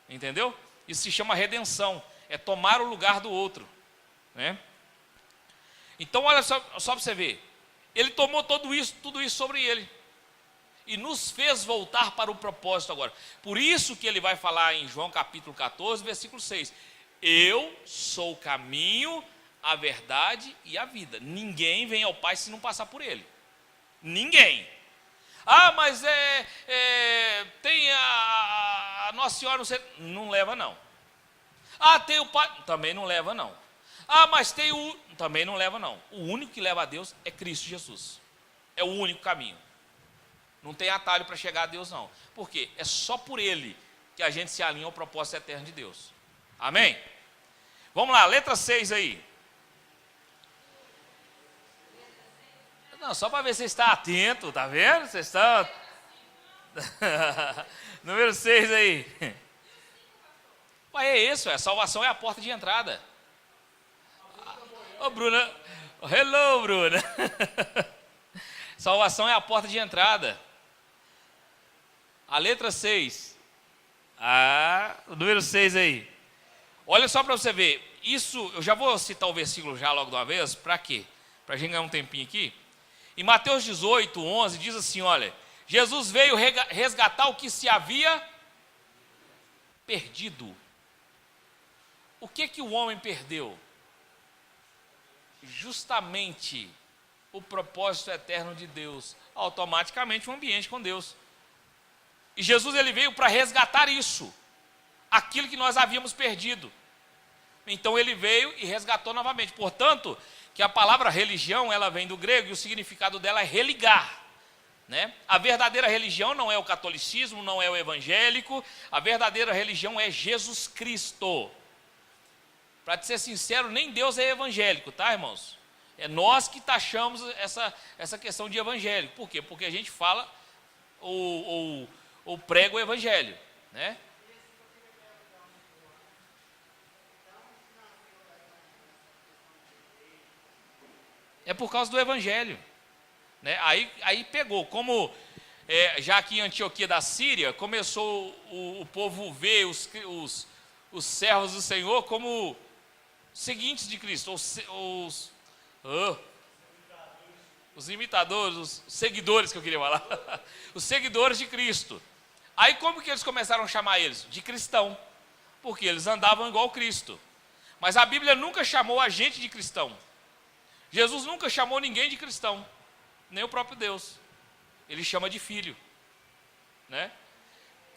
Speaker 1: Entendeu? Isso se chama redenção. É tomar o lugar do outro, né? Então olha só para você ver. Ele tomou tudo isso sobre ele. E nos fez voltar para o propósito agora. Por isso que ele vai falar em João capítulo 14, versículo 6. Eu sou o caminho, a verdade e a vida. Ninguém vem ao Pai se não passar por ele. Ninguém. Ah, mas tem a Nossa Senhora, não leva não. Ah, tem o Pai, também não leva não. Ah, mas tem também não leva não. O único que leva a Deus é Cristo Jesus. É o único caminho. Não tem atalho para chegar a Deus não. Por quê? É só por ele que a gente se alinha ao propósito eterno de Deus. Amém? Vamos lá, letra 6 aí. Não, só para ver se você está atento, tá vendo? Você está... Número 6 aí. Mas é isso, salvação é a porta de entrada. Ô, Bruna. Hello, Bruna. Salvação é a porta de entrada. A letra 6. O número 6 aí. Olha só para você ver. Isso, eu já vou citar o versículo já logo de uma vez. Para quê? Para a gente ganhar um tempinho aqui. Em Mateus 18, 11, diz assim, olha. Jesus veio resgatar o que se havia perdido. O que o homem perdeu? Justamente o propósito eterno de Deus. Automaticamente um ambiente com Deus. E Jesus ele veio para resgatar isso. Aquilo que nós havíamos perdido. Então ele veio e resgatou novamente. Portanto, que a palavra religião, ela vem do grego e o significado dela é religar. Né? A verdadeira religião não é o catolicismo, não é o evangélico. A verdadeira religião é Jesus Cristo. Para te ser sincero, nem Deus é evangélico, tá, irmãos? É nós que taxamos essa questão de evangélico. Por quê? Porque a gente fala ou prega o evangelho, né? É por causa do evangelho, né? Aí pegou, como já aqui em Antioquia da Síria, começou o povo ver os servos do Senhor como seguintes de Cristo, os imitadores, os seguidores que eu queria falar, os seguidores de Cristo. Aí como que eles começaram a chamar eles? De cristão, porque eles andavam igual Cristo. Mas a Bíblia nunca chamou a gente de cristão. Jesus nunca chamou ninguém de cristão, nem o próprio Deus. Ele chama de filho, né?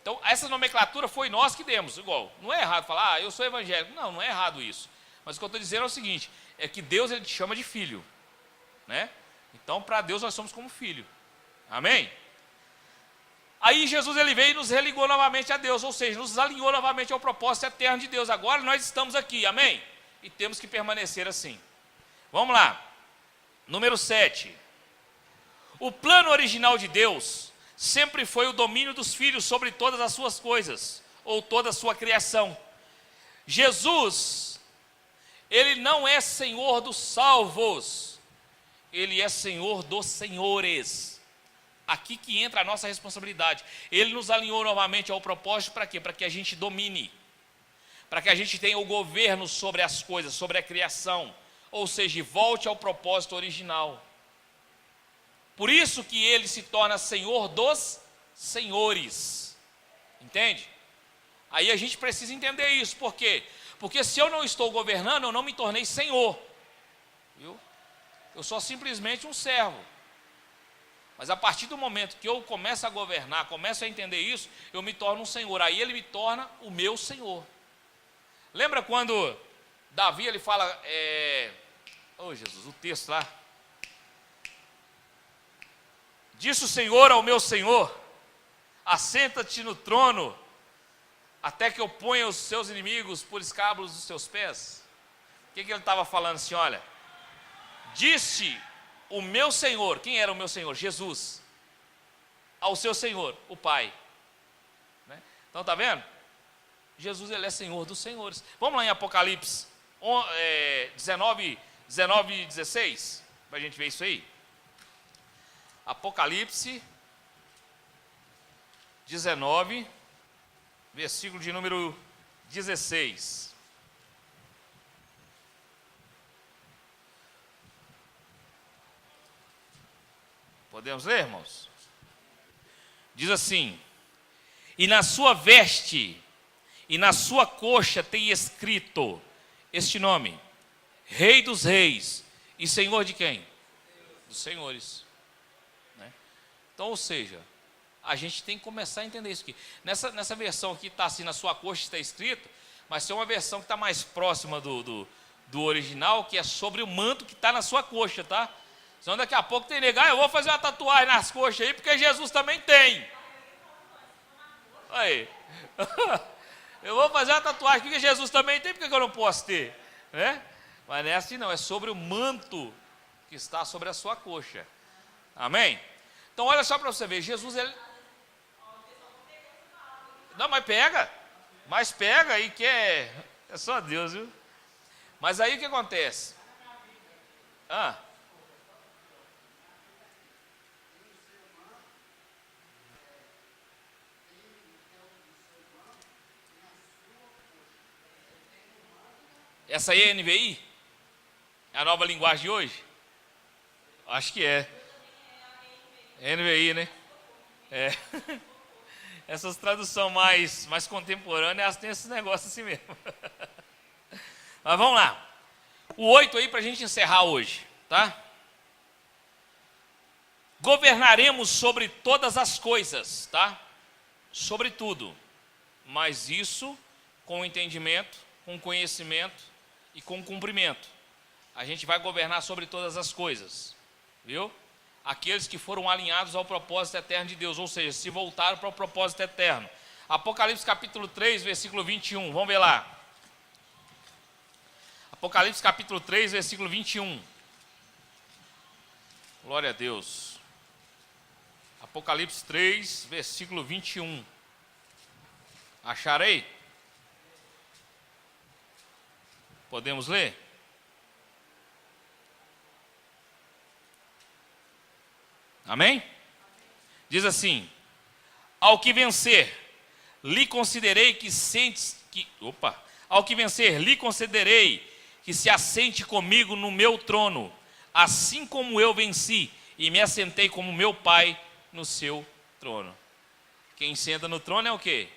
Speaker 1: Então essa nomenclatura foi nós que demos, igual. Não é errado falar, eu sou evangélico. Não é errado isso. Mas o que eu estou dizendo é o seguinte, é que Deus ele te chama de filho, né? Então para Deus nós somos como filho. Amém? Aí Jesus ele veio e nos religou novamente a Deus, ou seja, nos alinhou novamente ao propósito eterno de Deus. Agora nós estamos aqui, amém? E temos que permanecer assim. Vamos lá. Número 7. O plano original de Deus sempre foi o domínio dos filhos sobre todas as suas coisas, ou toda a sua criação. Jesus, ele não é Senhor dos salvos, ele é Senhor dos senhores. Aqui que entra a nossa responsabilidade. Ele nos alinhou novamente ao propósito para quê? Para que a gente domine, para que a gente tenha o governo sobre as coisas, sobre a criação, ou seja, volte ao propósito original. Por isso que ele se torna Senhor dos senhores, entende? Aí a gente precisa entender isso, por quê? Porque se eu não estou governando, eu não me tornei Senhor, viu? Eu sou simplesmente um servo. Mas a partir do momento que eu começo a governar, começo a entender isso, eu me torno um Senhor. Aí ele me torna o meu Senhor. Lembra quando Davi ele fala, oh Jesus, o texto lá. Disse o Senhor ao meu Senhor, assenta-te no trono, até que eu ponha os seus inimigos por escábulos dos seus pés. O que ele estava falando assim, olha, disse o meu Senhor, quem era o meu Senhor? Jesus, ao seu Senhor, o Pai. Né? Então está vendo? Jesus ele é Senhor dos senhores. Vamos lá em Apocalipse 19 e 16, para a gente ver isso aí. Apocalipse 19, versículo de número 16. Podemos ler, irmãos? Diz assim: e na sua veste e na sua coxa tem escrito este nome: Rei dos Reis e Senhor de quem? Dos senhores. Né? Então, ou seja, a gente tem que começar a entender isso aqui. Nessa versão aqui está assim, na sua coxa está escrito, mas tem uma versão que está mais próxima do original, que é sobre o manto que está na sua coxa, tá? Senão daqui a pouco tem negar, eu vou fazer uma tatuagem nas coxas aí, porque Jesus também tem. Aí. Eu vou fazer uma tatuagem porque Jesus também tem, porque eu não posso ter? Né? Mas não é assim não, é sobre o manto que está sobre a sua coxa. Amém? Então olha só para você ver, Jesus ele... Não, mas pega aí que é só Deus, viu? Mas aí o que acontece? Essa aí é a NVI? É a nova linguagem de hoje? Acho que é. É NVI, né? É. Essas traduções mais contemporâneas, elas têm esses negócios assim mesmo. Mas vamos lá. O 8 aí para a gente encerrar hoje, tá? Governaremos sobre todas as coisas, tá? Sobre tudo. Mas isso com entendimento, com conhecimento e com cumprimento. A gente vai governar sobre todas as coisas, viu? Aqueles que foram alinhados ao propósito eterno de Deus, ou seja, se voltaram para o propósito eterno. Apocalipse capítulo 3, versículo 21, vamos ver lá. Apocalipse capítulo 3, versículo 21. Glória a Deus. Apocalipse 3, versículo 21. Acharei? Podemos ler? Amém? Diz assim: ao que vencer, lhe considerei que ao que vencer, lhe considerei que se assente comigo no meu trono, assim como eu venci e me assentei como meu Pai no seu trono. Quem senta no trono é o quê?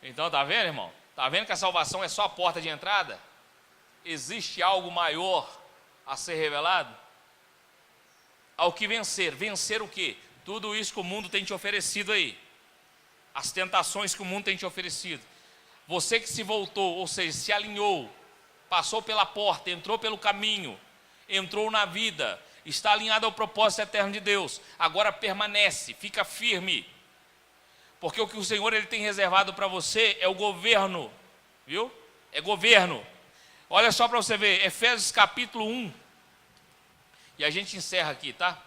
Speaker 1: Então, tá vendo, irmão? Tá vendo que a salvação é só a porta de entrada? Existe algo maior a ser revelado? Ao que vencer. Vencer o quê? Tudo isso que o mundo tem te oferecido aí. As tentações que o mundo tem te oferecido. Você que se voltou, ou seja, se alinhou, passou pela porta, entrou pelo caminho, entrou na vida, está alinhado ao propósito eterno de Deus. Agora permanece, fica firme. Porque o que o Senhor ele tem reservado para você é o governo, viu? É governo. Olha só para você ver, Efésios capítulo 1. E a gente encerra aqui, tá?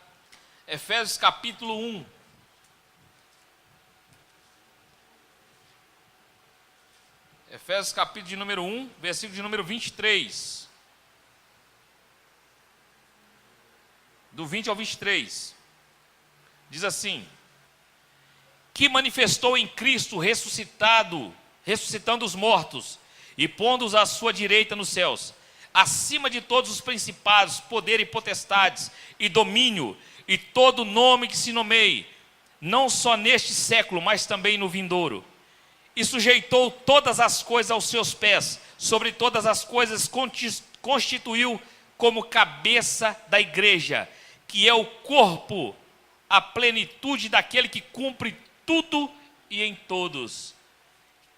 Speaker 1: Efésios capítulo 1. Efésios capítulo de número 1, versículo de número 23. Do 20 ao 23. Diz assim: que manifestou em Cristo ressuscitando os mortos, e pondo-os à sua direita nos céus, acima de todos os principados, poder e potestades, e domínio, e todo nome que se nomeie, não só neste século, mas também no vindouro. E sujeitou todas as coisas aos seus pés, sobre todas as coisas constituiu como cabeça da igreja, que é o corpo, a plenitude daquele que cumpre tudo e em todos.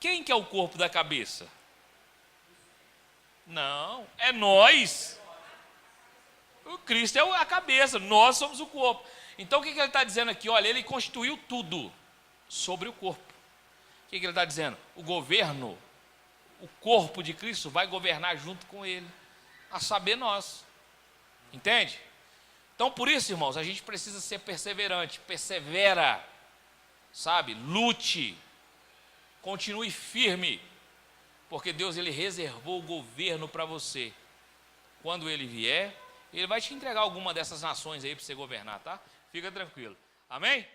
Speaker 1: Quem que é o corpo da cabeça? Não, é nós. O Cristo é a cabeça, nós somos o corpo. Então o que ele está dizendo aqui? Olha, ele constituiu tudo sobre o corpo. O que ele está dizendo? O governo, o corpo de Cristo vai governar junto com ele, a saber nós. Entende? Então por isso, irmãos, a gente precisa ser perseverante, persevera, sabe? Lute, continue firme, porque Deus ele reservou o governo para você. Quando ele vier, ele vai te entregar alguma dessas nações aí para você governar, tá? Fica tranquilo. Amém?